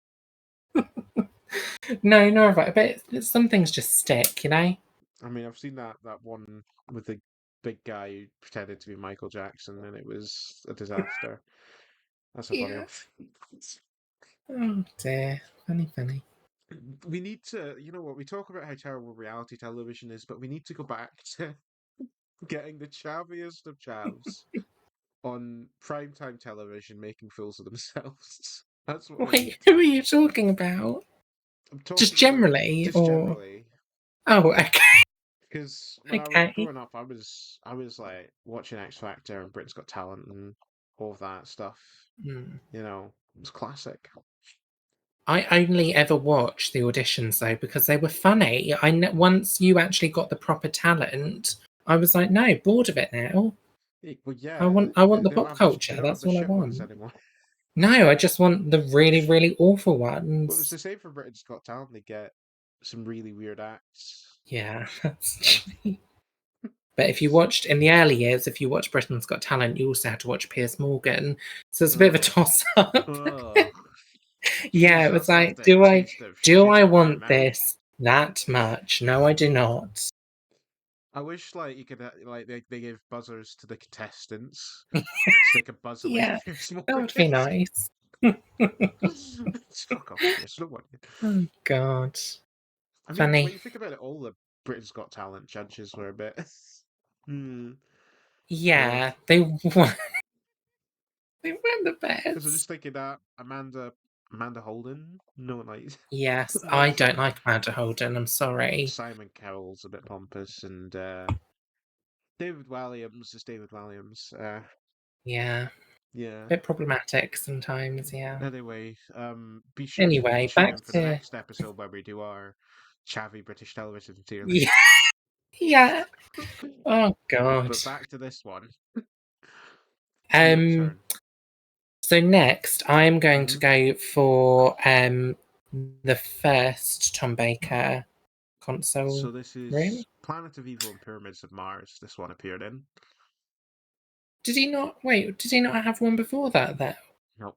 No, nor have I. But some things just stick, you know. I mean, I've seen that one with the big guy who pretended to be Michael Jackson, and it was a disaster. That's a funny Yeah. one. Oh dear, funny, funny. We need to, you know what? We talk about how terrible reality television is, but we need to go back to getting the chaviest of chavs on primetime television making fools of themselves. That's what we need. Wait, who are you talking about? I'm Just talking about generally, just or generally. oh, okay, Because when I was okay. growing up, I was like watching X Factor and Britain's Got Talent and all of that stuff. Hmm. You know, it was classic. I only ever watched the auditions though because they were funny. Once you actually got the proper talent, I was like, no, bored of it now. Well, yeah, I want the they don't pop have they culture. don't have That's the all I shit ones want. anymore. No, I just want the really, really awful But it was ones. the same for Britain's Got Talent. They get some really weird acts. Yeah, that's Uh, true. But if you watched in the early years, if you watched Britain's Got Talent, you also had to watch Piers Morgan. So it's a bit of a ugh, toss up. ugh. Yeah, Jeez, it was that's like like, the taste of do shit I in my want mouth. this that much? No, I do not. I wish like you could like they gave buzzers to the contestants so they could buzz away Yeah, Piers that would be Morgan. nice. Fuck off, Piers. No one. Oh God, I mean, when funny. you think about it, all the Britain's Got Talent judges were a bit. Hmm. Odd. Yeah, they were. They weren't the Because I'm best. just thinking that Amanda Holden, no one likes. Yes, I Likes don't her. like Amanda Holden. I'm sorry. Simon Cowell's a bit pompous, and David Walliams is David Walliams. Yeah, Yeah. bit problematic sometimes. Yeah. Anyway, be sure to Anyway, tune back in for the to next episode where we do our chavvy British television tier yeah, list. yeah. Oh But God. back to this one. It's your Um. turn. So next, I'm going to Hmm. go for the first Tom Baker console So this room. is Planet of Evil and Pyramids of Mars. This one appeared in. Did he not? Wait, did he not have one before that? Though. Nope.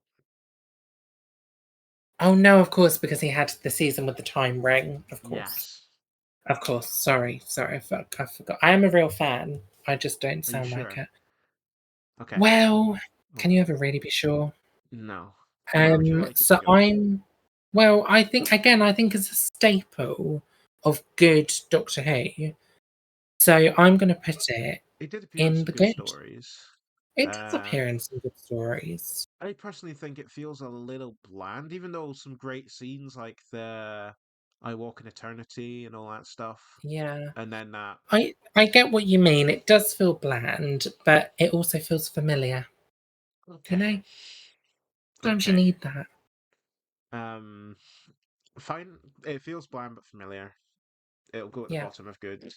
Oh no, of course, because he had the season with the time ring. Of course, Yes. of course. Sorry, I forgot. I am a real fan. I just don't Are you sound like sure? it. Okay. Well, Oh, can you ever really be sure? no. Where would you like it to So go? I think again, I think it's a staple of good Doctor Who. So I'm going to put it It did appear in in some the good good. stories. It does Uh, appear in some good stories. I personally think it feels a little bland, even though some great scenes like the I Walk in Eternity and all that stuff, Yeah. and then that. I get what you mean. It does feel bland, but it also feels familiar. You Okay. know, sometimes you Okay. need that. Um, fine. It feels bland but familiar. It'll go at the Yeah. bottom of good.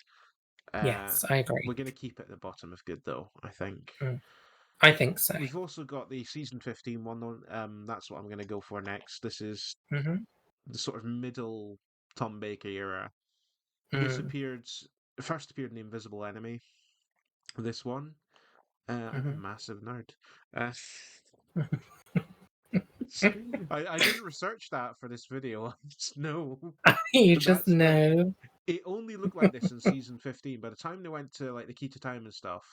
Uh, Yes, I agree. we're gonna keep it at the bottom of good though, I think. Mm, I think so. We've also got the season 15 one though. That's what I'm gonna go for next. This is Hmm. the sort of middle Tom Baker era. This Mm, appeared first appeared in The Invisible Enemy. This one, I'm a hmm. massive nerd. Uh, I didn't research that for this video. I just know, You but just that's like know. it only looked like this in season 15. By the time they went to like the Key to Time and stuff,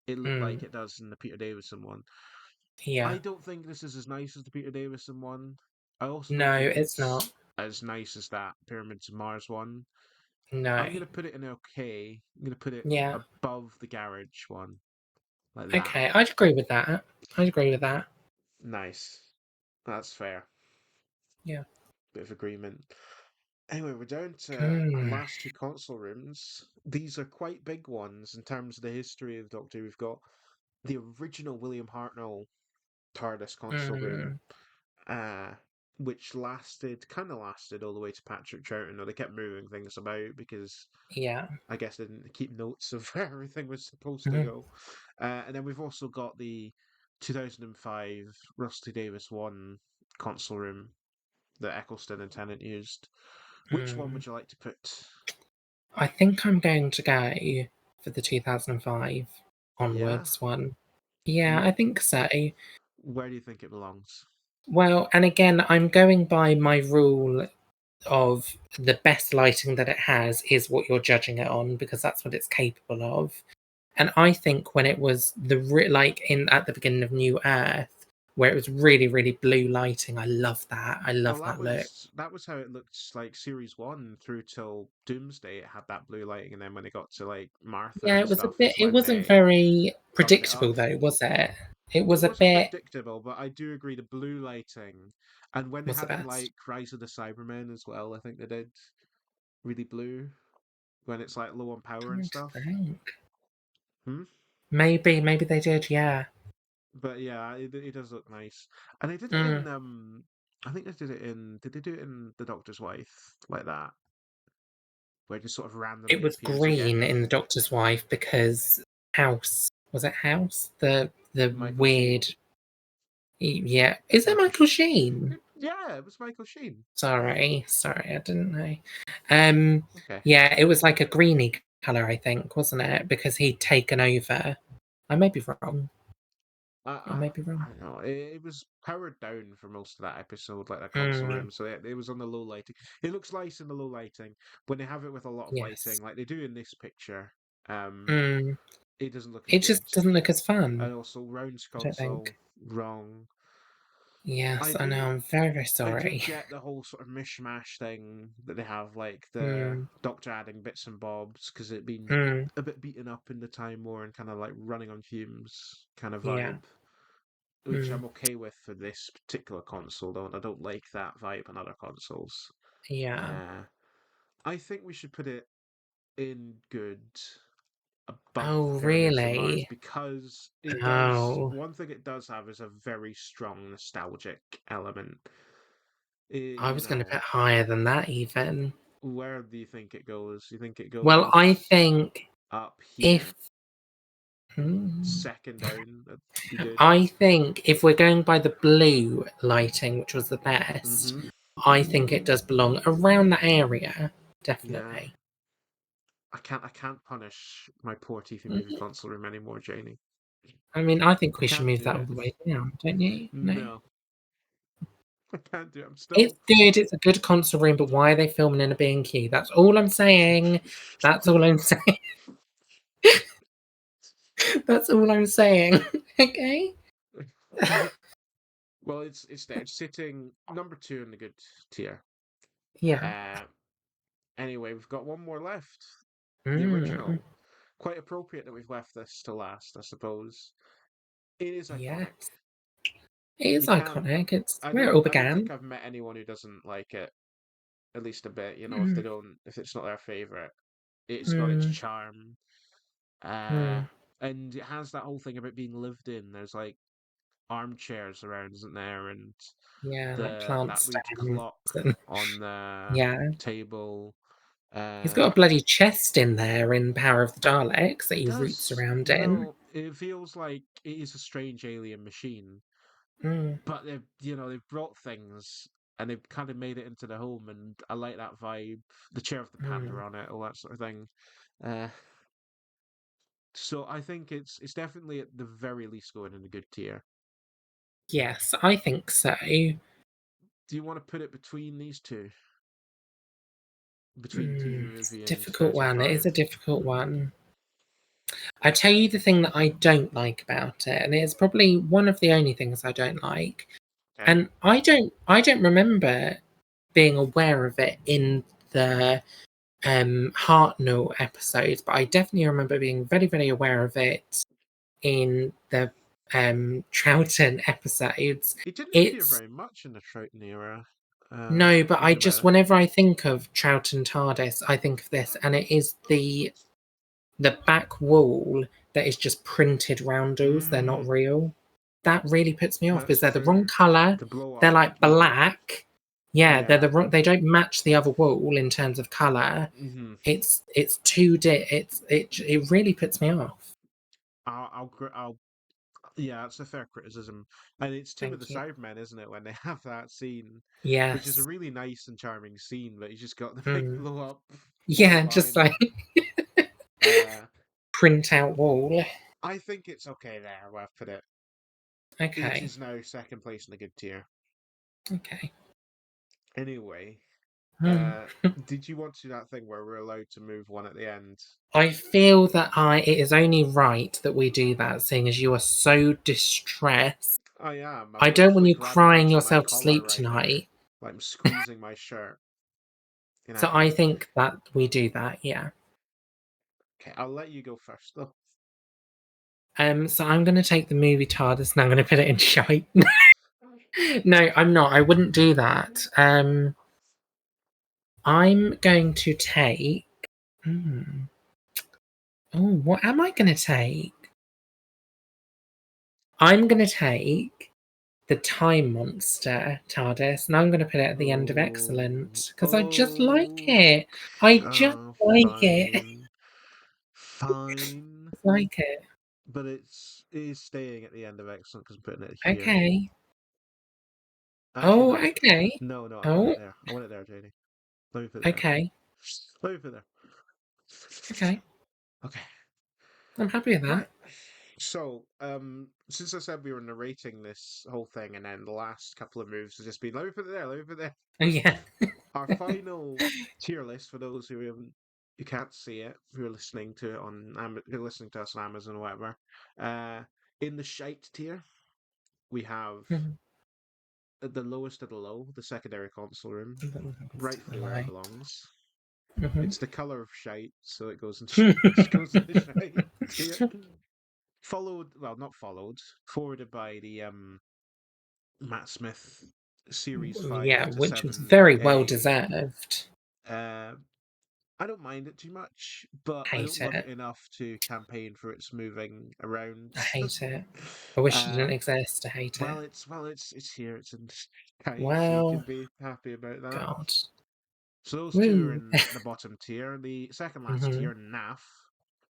it looked like Mm, it does in the Peter Davison one. yeah. I don't think this is as nice as the Peter Davison one. I also don't No, think it's it's not. as nice as that Pyramids of Mars one. No. I'm gonna put it in okay. I'm gonna put it Yeah. above the garage one, like that. Okay, I'd agree with that. I'd agree with that. Nice. That's fair. Yeah. Bit of agreement. Anyway, we're down to our Mm, last two console rooms. These are quite big ones in terms of the history of Doctor. We've got the original William Hartnell Tardis console room, mm, uh, which kind of lasted all the way to Patrick Troughton. Though they kept moving things about because yeah. I guess they didn't keep notes of where everything was supposed to Mhm, go. And then we've also got the 2005 Rusty Davis 1 console room that Eccleston and Tennant used. Which one mm. would you like to put? I think I'm going to go for the 2005 Yeah? onwards one. Yeah, I You, think so. where do you think it belongs? Well, and again, I'm going by my rule of the best lighting that it has is what you're judging it on because that's what it's capable of. And I think when it was like in at the beginning of New Earth, where it was really, really blue lighting, I love that. I Well, love that that look. was that was how it looked like series one through till Doomsday. It had that blue lighting, and then when it got to like Martha Yeah, and it was a stuff, bit. is It when wasn't they very bumped it predictable, up. though, was it? It It was a wasn't bit. predictable, but I do agree the blue lighting, and when they Was the had it in best. like Rise of the Cybermen as well, I think they did really blue when it's like low on power and Trying to stuff. think. Hmm? Maybe they did. Yeah. But yeah, it does look nice, and they did it Mm. in I think they did it in. Did they do it in The Doctor's Wife like that, where it just sort of It randomly was appears green again? in the Doctor's Wife because House was it House the Michael Sheen. weird. Yeah, is it Michael Michael Sheen. Sheen? Yeah, it was Michael Sheen. Sorry, I didn't know. Um, Okay. yeah, it was like a greeny color, I think, wasn't it? Because he'd taken over. I may be wrong. I, I I, may be I wrong. don't know. It was powered down for most of that episode, like that console Mm, room. So it was on the low lighting. It looks nice in the low lighting. When they have it with a lot of yes. lighting, like they do in this picture, Mm, it doesn't look as it good. just doesn't look as fun. And also, round I don't console, think. wrong. I Yes, I know. do. I'm very, very I do sorry. get the whole sort of mishmash thing that they have, like the Mm, Doctor adding bits and bobs because it been mm, a bit beaten up in the Time War and kind of like running on fumes kind of yeah. vibe, which Mm, I'm okay with for this particular console, though, and I don't like that vibe on other consoles. yeah. Uh, I think we should put it in good above Oh, Pyramids of Mars really? because it does. Oh, One thing it does have is a very strong nostalgic element. I You was going to know, put higher than that even. where do you think it goes? You think it Well, I goes think up if here? Mm. second down, that'd be good. I think if we're going by the blue lighting, which was the best, Hmm. I think it does belong around that area. Yeah. Definitely. I can't punish my poor TV movie Mm. console room anymore, Janie. I mean, I think I we should can't move do that all it. the way down, don't you? No. No, I can't do it. I'm It's still. good. It's a good console room, but why are they filming in a B&Q? That's all I'm saying. That's all I'm saying. That's all I'm saying. Okay. Well, it's there. It's sitting number two in the good tier. Yeah. Uh, anyway, we've got one more left. The Mm. original. Quite appropriate that we've left this to last, I suppose. It is iconic. Yes. It is You can't. iconic. It's I where it don't. all I don't think began. I've met anyone who doesn't like it. At least a bit. If they Mm. don't, if it's not their favorite, it's got its Mm. charm. Uh, Mm. and it has that whole thing about being lived in. There's like armchairs around, isn't there? And Yeah, like the plant that weird stems. clock And, on the yeah. table. He's got a Uh, bloody chest in there in Power of the Daleks that it he roots does. around in. It feels like it is a strange alien machine, Mm. but they've brought things and they've kind of made it into the home, and I like that vibe. The chair of the panda Mm. on it, all that sort of thing. Uh, so I think it's definitely at the very least going in a good tier. Yes, I think so. Do you want to put it between these two? Between TV It's a movie and difficult one. It is 35? a difficult one. I tell you the thing that I don't like about it, and it's probably one of the only things I don't like. Okay. And I don't remember being aware of it in the Hartnell episodes, but I definitely remember being very, very aware of it in the Troughton episodes. He didn't appear It's very much in the Troughton era. no, but I Thinking just about it. whenever I think of Troughton TARDIS, I think of this, and it is the back wall that is just printed roundels. They're not Mm, real. That really puts me off that's because they're the true. wrong color. The blow They're up. like black. Yeah, they're Yeah. the wrong. They don't match the other wall in terms of color. Hmm. It's too it really puts me off. I'll. Yeah, it's a fair criticism, and it's two of the Thank you. Cybermen, isn't it? When they have that scene, which is a Yes. really nice and charming scene, but you just got the big Mm. blow up wall Yeah, just behind like them. Uh, print out wall. I think it's okay there where I've put it. It Okay. is now second place in the good tier. Okay. Anyway, Hmm. uh, did you want to do that thing where we're allowed to move one at the end? I feel that it is only right that we do that, seeing as you are so distressed. I am. I I'm don't want literally you grabbing crying onto my yourself to collar sleep right now. tonight. Like I'm squeezing my shirt in So I agony. think that we do that, yeah. Okay, I'll let you go first, though. So I'm gonna take the movie TARDIS and I'm gonna put it in shite. No, I'm not. I wouldn't do that. I'm going to take. Hmm. Oh, what am I gonna take? I'm gonna take the Time Monster TARDIS, and I'm going to put it at the end of Oh, Excellent because I just like oh, it. I just like it. fine, fine. Like it. But it is staying at the end of excellent because I'm putting it here. Okay. Actually, Oh, no, okay. no, I want Oh, it there. I want it there, JD. Let me put it there. okay. Let me put it there. Okay. Okay, I'm happy with that. right. So, since I said we were narrating this whole thing, and then the last couple of moves has just been, let me put it there, let me put it there. Oh, yeah. Our final tier list for those who you can't see it, who are listening to it on who are listening to us on Amazon or whatever. Uh, in the shite tier, we have Mhm. at the lowest of the low, the secondary console room, It's to the rightfully where it light. belongs. Mhm. It's the color of shite, so it goes into it goes in the shite tier. Followed, well, not followed, forwarded by the Matt Smith Series Yeah, Five to which was Seven very well A. deserved. Uh, I don't mind it too much, but I don't Hate love it it. enough to campaign for its moving around. I hate it. I wish it uh, didn't exist. I hate it. it's here. It's in Sky, so you can Well, be happy about that. God. So those two are Woo. in the bottom tier. The second last Hmm. tier, NAF.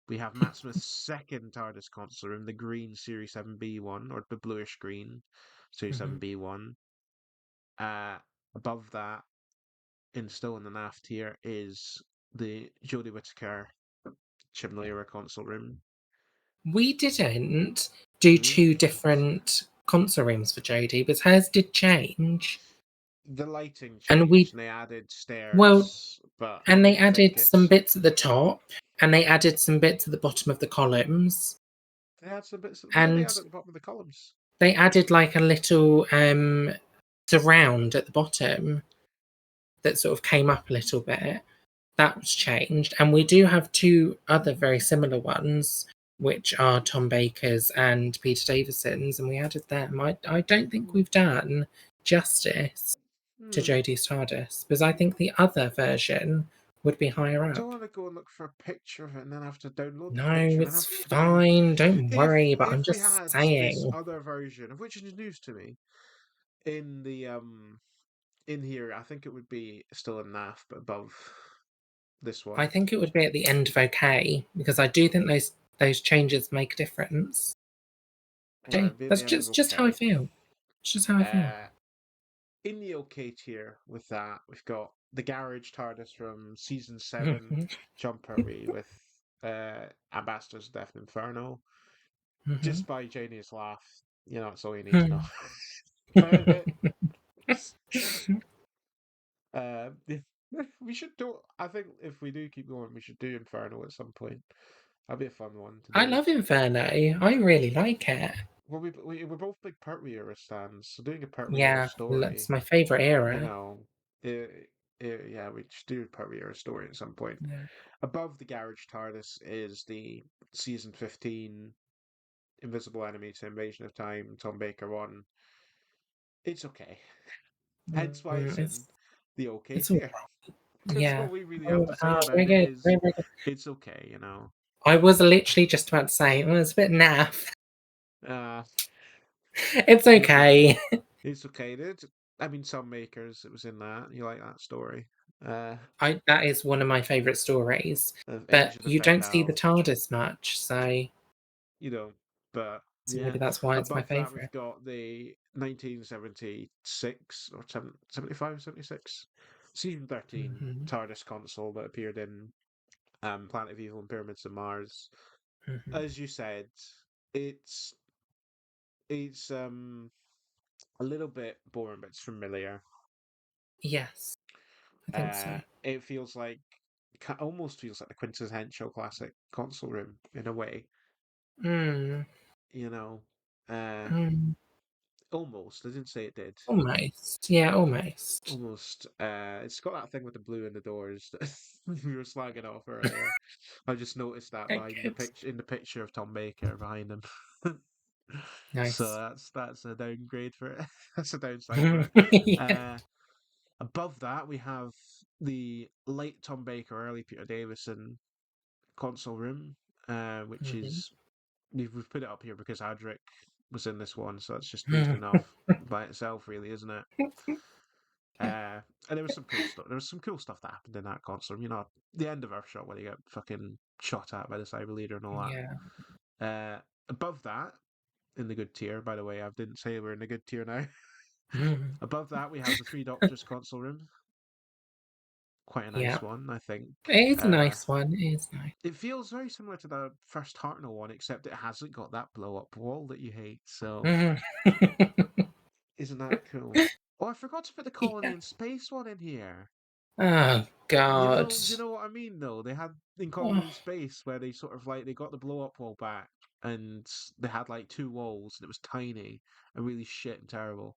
We have Matt Smith's second TARDIS console room, the green Series 7B one, or the bluish green Series Mhm. 7B one. Uh, Above that, still in the NAF tier, is the Jodie Whittaker Chimera console room. We didn't do Hmm? two different console rooms for Jodie, but hers did change. The lighting And changed, and they added well, stairs, but I and they don't think added some it's. bits at the top, and they added some bits at the bottom of the columns, They had some bits. What did they add and at the bottom of the columns? they added like a little surround at the bottom that sort of came up a little bit. That was changed, and we do have two other very similar ones, which are Tom Baker's and Peter Davison's, and we added them. I don't think we've done justice to Hmm. Jodie's TARDIS, because I think the other version would be higher I don't up. want to go and look for a picture of it and then have to download the No, picture. And I it's think that fine. Don't if worry. But I'm if we just had this saying. other version, of which is news to me, in the in here, I think it would be still in NAF, but above this I one. think it would be at the end of okay, because I do think those changes make a difference. Okay, It'd be at that's the end of just how I okay. feel. It's just how I feel. Uh, in the okay tier with that, we've got the garage TARDIS from season 7, Mhm, John Pertwee with Ambassadors of Death and Inferno. mhm. Just by Janey's laugh, that's all you need to know Hmm. about it. Uh, we should do. I think if we do keep going, we should do Inferno at some point. That'd be a fun one to I do. love Inferno. I really like it. Well, we're both big Pertwee era stands, so doing a Pertwee era Yeah, that's story, my favorite you era. know, yeah, we should do a Pertwee era story at some point. Yeah. Above the garage TARDIS is the season 15 Invisible Enemy to Invasion of Time Tom Baker one. It's okay. Hence why it's Mm, in the okay it's all tier. right. That's Yeah. all we really have Oh, to say about very it good. is Very, very good. it's okay. I was literally just about to say, oh, it's a bit naff. Uh It's it's okay. okay. It's okay. I mean, some makers, it was in that. You like that story. That is one of my favourite stories. Of But Age of the you don't see the Fendal, TARDIS much, you know. But so yeah, maybe that's why it's my above that favourite. we've got the 1976 or 75, 76 season 13 Hmm. TARDIS console that appeared in Planet of Evil and Pyramids of Mars. Hmm. As you said, it's it's a little bit boring, but it's familiar. Yes, I think so. It feels like almost feels like the quintessential classic console room in a way. Mm, You know, uh, mm, almost. I didn't say it did. almost. Yeah, almost. Almost. It's got that thing with the blue in the doors that we were slagging off earlier. I just noticed that Okay, behind the good. picture in the picture of Tom Baker behind him. So Nice. that's a downgrade for it. That's a downside for it. Yeah. Uh, Above that, we have the late Tom Baker, early Peter Davison console room, which Mhm. is we've put it up here because Adric was in this one, so that's just reason enough by itself, really, isn't it? Uh, and there was some cool stuff. There was some cool stuff that happened in that console room. The end of Earthshot where they get fucking shot at by the Cyber Leader and all Yeah. that. Above that, in the good tier, by the way, I didn't say we're in the good tier now. Mhm. Above that, we have the Three Doctors console room. Quite a Yeah. nice one, I think. It is a Uh, nice one. It is nice. it feels very similar to the first Hartnell one, except it hasn't got that blow up wall that you hate. So, Mhm. isn't that cool? Oh, I forgot to put the Colony Yeah. in Space one in here. Oh God. Do you know what I mean though? They had in Colony Oh, in Space where they sort of like they got the blow up wall back and they had like two walls and it was tiny and really shit and terrible.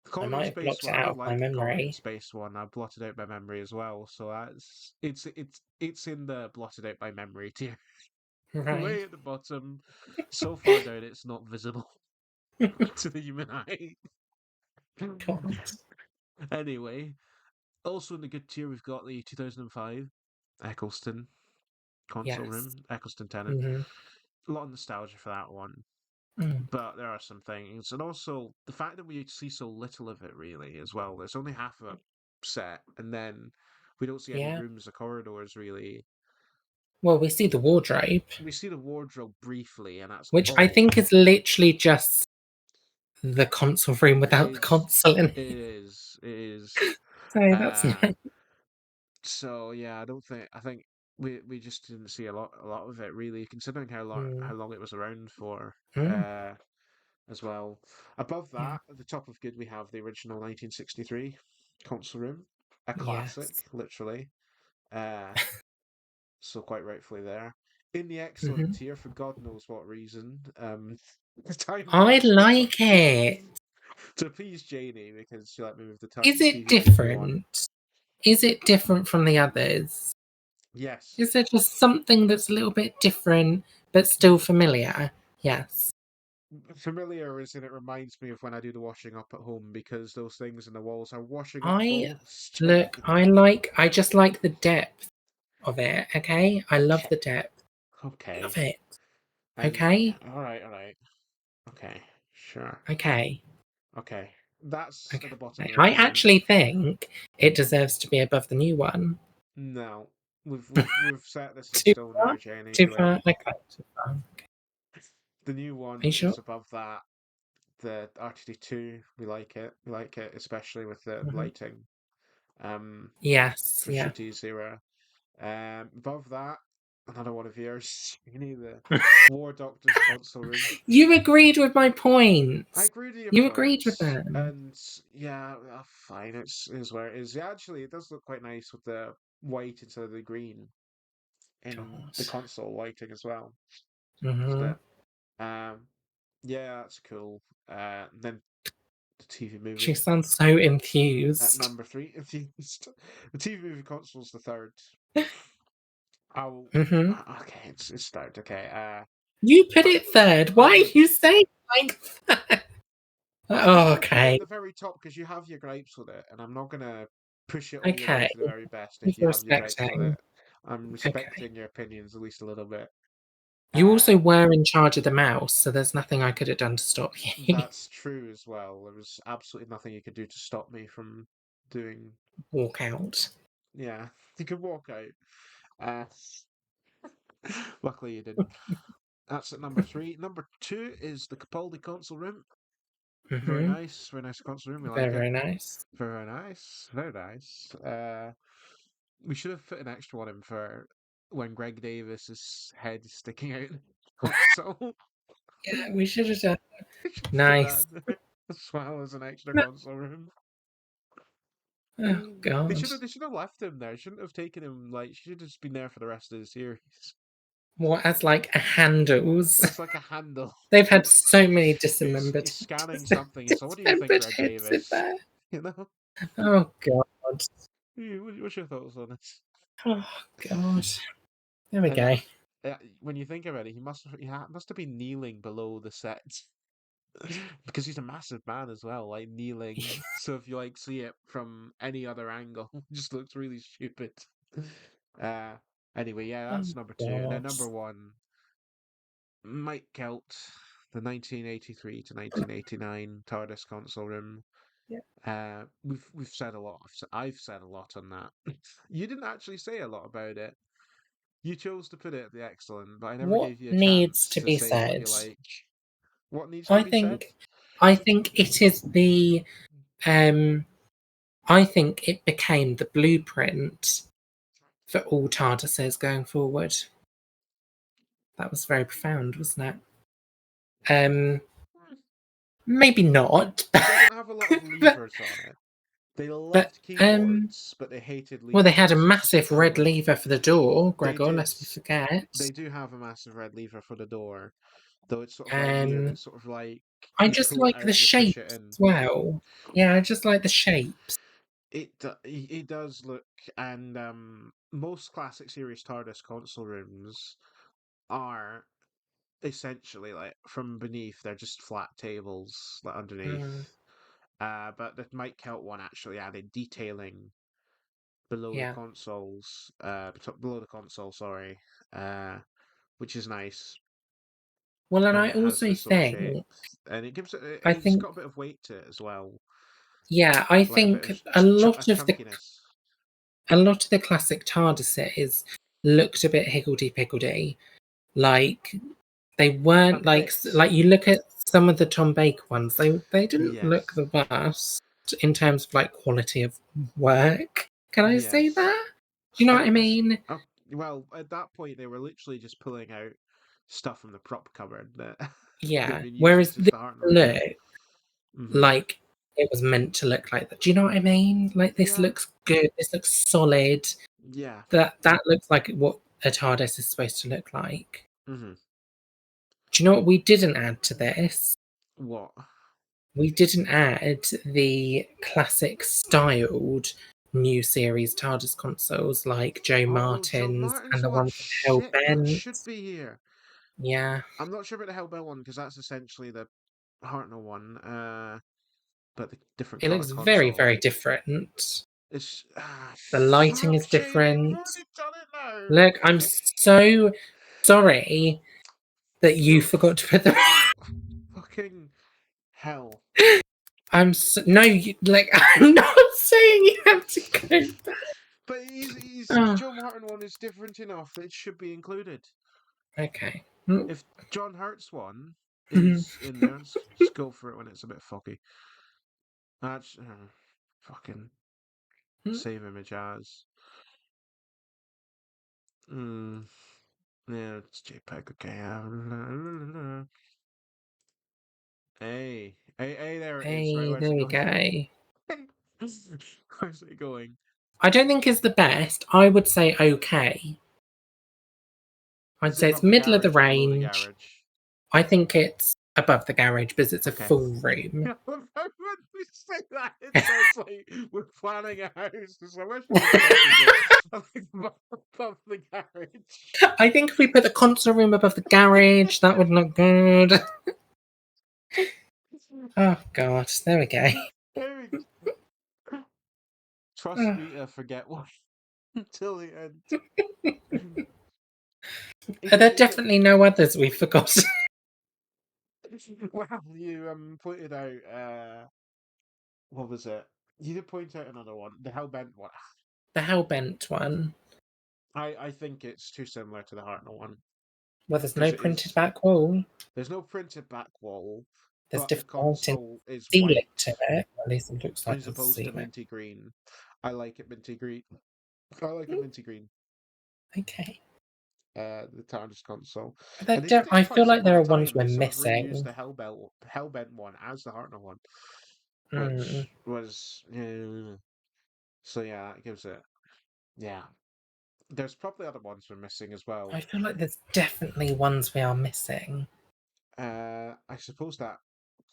The I Colony in might have Space blocked it one, I out don't of my like the Colony in memory. Space one. I blotted out by memory as well, so it's in the blotted out by memory tier. Right. Way at the bottom, so far down it's not visible to the human eye. God. Anyway, also in the good tier we've got the 2005 Eccleston console Yes. room, Eccleston Tenant. Hmm. A lot of nostalgia for that one, Mm. but there are some things, and also the fact that we see so little of it really as well. There's only half of it set, and then we don't see any Yeah. rooms or corridors really. Well, we see the wardrobe, We see the wardrobe briefly, and that's which I all. think is literally just the console room It without the is. console in It it. is. It is. So that's Uh, nice. so yeah, I don't think. I think we just didn't see a lot of it really, considering Mm, how long it was around for. mm, Uh, as well. Above yeah. that, at the top of good, we have the original 1963 console room, a classic, Yes. literally. Uh, so quite rightfully there. In the excellent Hmm. tier, for God knows what reason, the time I console like it. to please Janey because she let me move the Is it TV movie one. different? Is it different from the others? Yes, Is there just something that's a little bit different but still familiar? Yes. familiar as in it reminds me of when I do the washing up at home because those things in the walls are washing up I balls. look, I just like the depth of it, okay? I love the Okay, depth okay. of it. And Okay? all right. Okay, sure. Okay. Okay, that's at Okay. the bottom of the I excellent. actually think it deserves to be above the new one. No, we've set this in Too stone now, far? Jenny. Too Like far? Okay, too far. the new Are you one sure? is above that. The RTD2, we like it. We like it, especially with the Hmm. lighting. Yes, For yeah. Shooty's era. Above that, another one of yours. You need the War Doctor's console room. You agreed with my I points. agree with your You agreed with points, them. and yeah, fine. It's is where it is. Yeah, actually, it does look quite nice with the white instead of the green in God. the console lighting as well. Hmm. Doesn't it? Yeah, that's cool. Then the TV She movie sounds so at enthused. number three. If you the TV movie console's the third. Oh, Hmm. okay, it's third. Okay. You put But it third. Why I are would. you saying like that? I Oh, would put it at okay. the very top because you have your gripes with it, and I'm not gonna push it all the way Okay. to the very best if He's you have your gripes with respecting. it. I'm Okay. respecting your opinions at least a little bit. You Uh, also were in charge of the mouse, so there's nothing I could have done to stop you. that's true as well. There was absolutely nothing you could do to stop me from doing. Walk out. Yeah, you could walk out. Uh, luckily you didn't. That's at number three. Number two is the Capaldi console room. Hmm. Very nice console room. We Very, like it. very nice. Very nice, very nice. We should have put an extra one in for when Greg Davis's head is sticking out in the console. Yeah, we should have done. We should have put that Nice. in there as well as an extra No. console room. Oh, They God. should have left him there. Shouldn't have taken him like she should have just been there for the rest of the series. What, as like a handles? It's like a handle. They've had so many He's dismembered, scanning something. So what do you think, dismembered Greg heads in Davis? there. You know, Oh, God. what's your thoughts on this? Oh, God. There we And go. when you think about it, must have been kneeling below the set because he's a massive man as well, like kneeling. So if you like see it from any other angle, it just looks really stupid. Uh, anyway, yeah, Oh, that's number two, and then God. number one, Mike Kelt, the 1983 to 1989 Tardis console room. Yeah. We've said a lot. I've said a lot on that. You didn't actually say a lot about it. You chose to put it at the excellent, but I never What gave you a needs chance to to be say what you said? like. What needs to I be said? think, I think it is the, um, I think it became the blueprint for all TARDISes going forward. That was very profound, wasn't it? Maybe not, It doesn't have a lot of but, levers on it. They but loved keyboards, but they hated well, they had a levers. massive red lever for the door, They Gregor. did. Lest we forget. They do have a massive red lever for the door, though it's sort of like weird. Um, It's sort of like I you just pull it like the out, you push it shapes in. as well. Yeah, I just like the shapes. It does look, and most classic series TARDIS console rooms are essentially like from beneath. They're just flat tables like underneath. Mm, But the Mike Count one actually added detailing below the yeah. consoles, below the console, sorry, uh, which is nice, Well, and and I it has also the sort of think, shape, and it gives it. I It's think, got a bit of weight to it as well, yeah, I like a bit of think a lot of the chunkiness. classic TARDISes. looked a bit higgledy-piggledy. Like, they weren't A like bit. like you look at some of the Tom Baker ones, they didn't look Yes. the best in terms of like quality of work. Can I say Yes. that? Do you know what I mean? Oh, well, at that point, they were literally just pulling out stuff from the prop cupboard that they've Yeah. been using Whereas since this the Hartnell look days. Hmm. like it was meant to look like that. Do you know what I mean? Like this Yeah. looks good. This looks solid. Yeah. That looks like what a TARDIS is supposed to look like. Hmm. Do you know what we didn't add to this? What? We didn't add the classic styled new series TARDIS consoles like Joe Oh, Joe Martin's and Martin's the one. one from Shit, that Hellbent. should be here. Yeah, I'm not sure about the Hellbell one because that's essentially the Hartnell one, but the different it color looks very, console. very different. It's The lighting fuck, is Jamie, you've different. already done it now. Look, I'm so sorry that you Oh, forgot to put them. fucking hell. No, like I'm not saying you have to go back. But he's the Oh, Joe Martin one is different enough that it should be included. okay. If John Hurt's one Mhm. is in there, just go for it when it's a bit foggy. That's fucking save image as. Mm, yeah, it's JPEG. Okay. Hey, there it is. Right, Hey, where's there it we going? go. Where's it going? I don't think it's the best. I would say okay. I'd Is it say it's above the middle of the garage or below the range. garage? I think it's above the garage because it's a Okay. full room. When we say that, it sounds like we're planning a house. So where should the console go? I think above the garage. I think if we put the console room above the garage, that would look good. Oh god, there we go. There we go. Trust Oh, me to forget one until the end. are there Is it? definitely no others we've forgotten? Well, you pointed out what was it? You did point out another one, the Hellbent one. The Hellbent one. I think it's too similar to the Hartnell one Well, there's no because it printed is. back wall. There's no printed back wall, There's but the different lighting console is ceiling white to it. At least it looks like as there's a opposed to ceiling. minty green. I like it minty green. I like it Mm, minty green. okay. The Tardis console, and But they did it I quite feel like similar there at are the ones time. we're They sort of reused missing. the Hellbent one as the Hartnell one, Mm, which was so yeah, that gives it yeah. There's probably other ones we're missing as well. I feel like there's definitely ones we are missing. I suppose that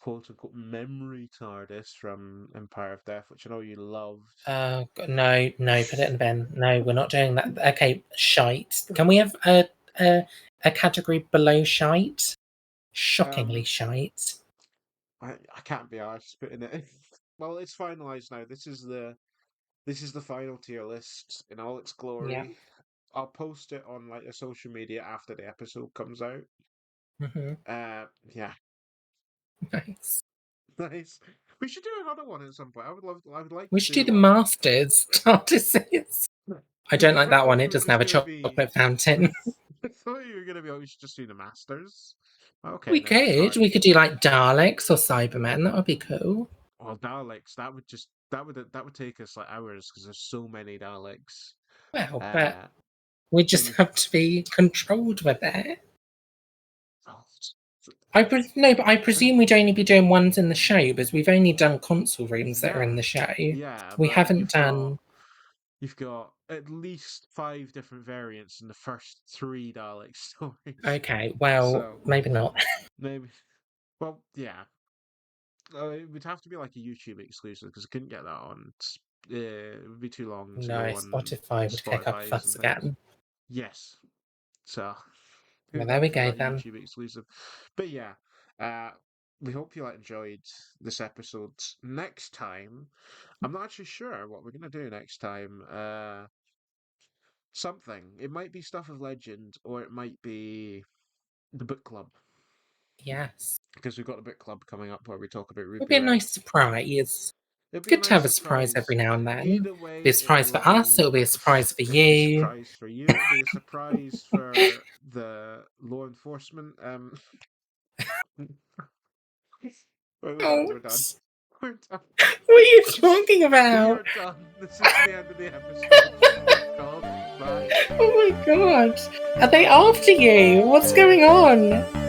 quote unquote memory TARDIS from Empire of Death, which I know you loved. No, no, put it in the bin. No, we're not doing that. Okay, shite. Can we have a category below shite? Shockingly Um, shite. I can't be arsed putting it in. Well, it's finalised now. This is the final tier list in all its Yeah. glory. I'll post it on like a social media after the episode comes out. Hmm. Yeah, Nice. nice. We should do another one at some point. I would like We to should do do the one. Masters Tardises. I don't like I that thought one. you It were doesn't just have a gonna be. chocolate fountain. I thought you were gonna be. Oh, we should just do the Masters. Okay, We now it's could. hard. We could do like Daleks or Cybermen. That would be cool. Well, Daleks. That would take us like hours because there's so many Daleks. Well, but Uh, we but just you. have to be controlled with it. Oh, No, but I presume we'd only be doing ones in the show because we've only done console rooms that are in yeah, the show. yeah, We but haven't done. you've got at least 5 different variants in the first 3 Dalek stories. Okay, well, So maybe not. maybe, well, yeah, it would have to be like a YouTube exclusive because I couldn't get that on. It would be too long to No, go on Spotify would kick up a Spotify's fuss and things. again. Yes, so it Well, would there have we to be go like then. YouTube exclusive. But yeah, uh, we hope you enjoyed this episode. Next time, I'm not actually sure what we're gonna do next time. Something. It might be stuff of legend, or it might be the book club Yes. because we've got a book club coming up where we talk about It'll Ruby be a Red. nice surprise. It'd be a Good to nice have a surprise surprise. every now and then. Either way, Be a it'll be surprise for us, lovely. it'll be a surprise for It'll be a you. surprise for you. It'll be a surprise for the law enforcement. We're done. Oh, We're done. We're done. what are you talking We about? are done. This is the end of the episode. Fuck off. Bye. Oh my god. Are they after you? What's going on?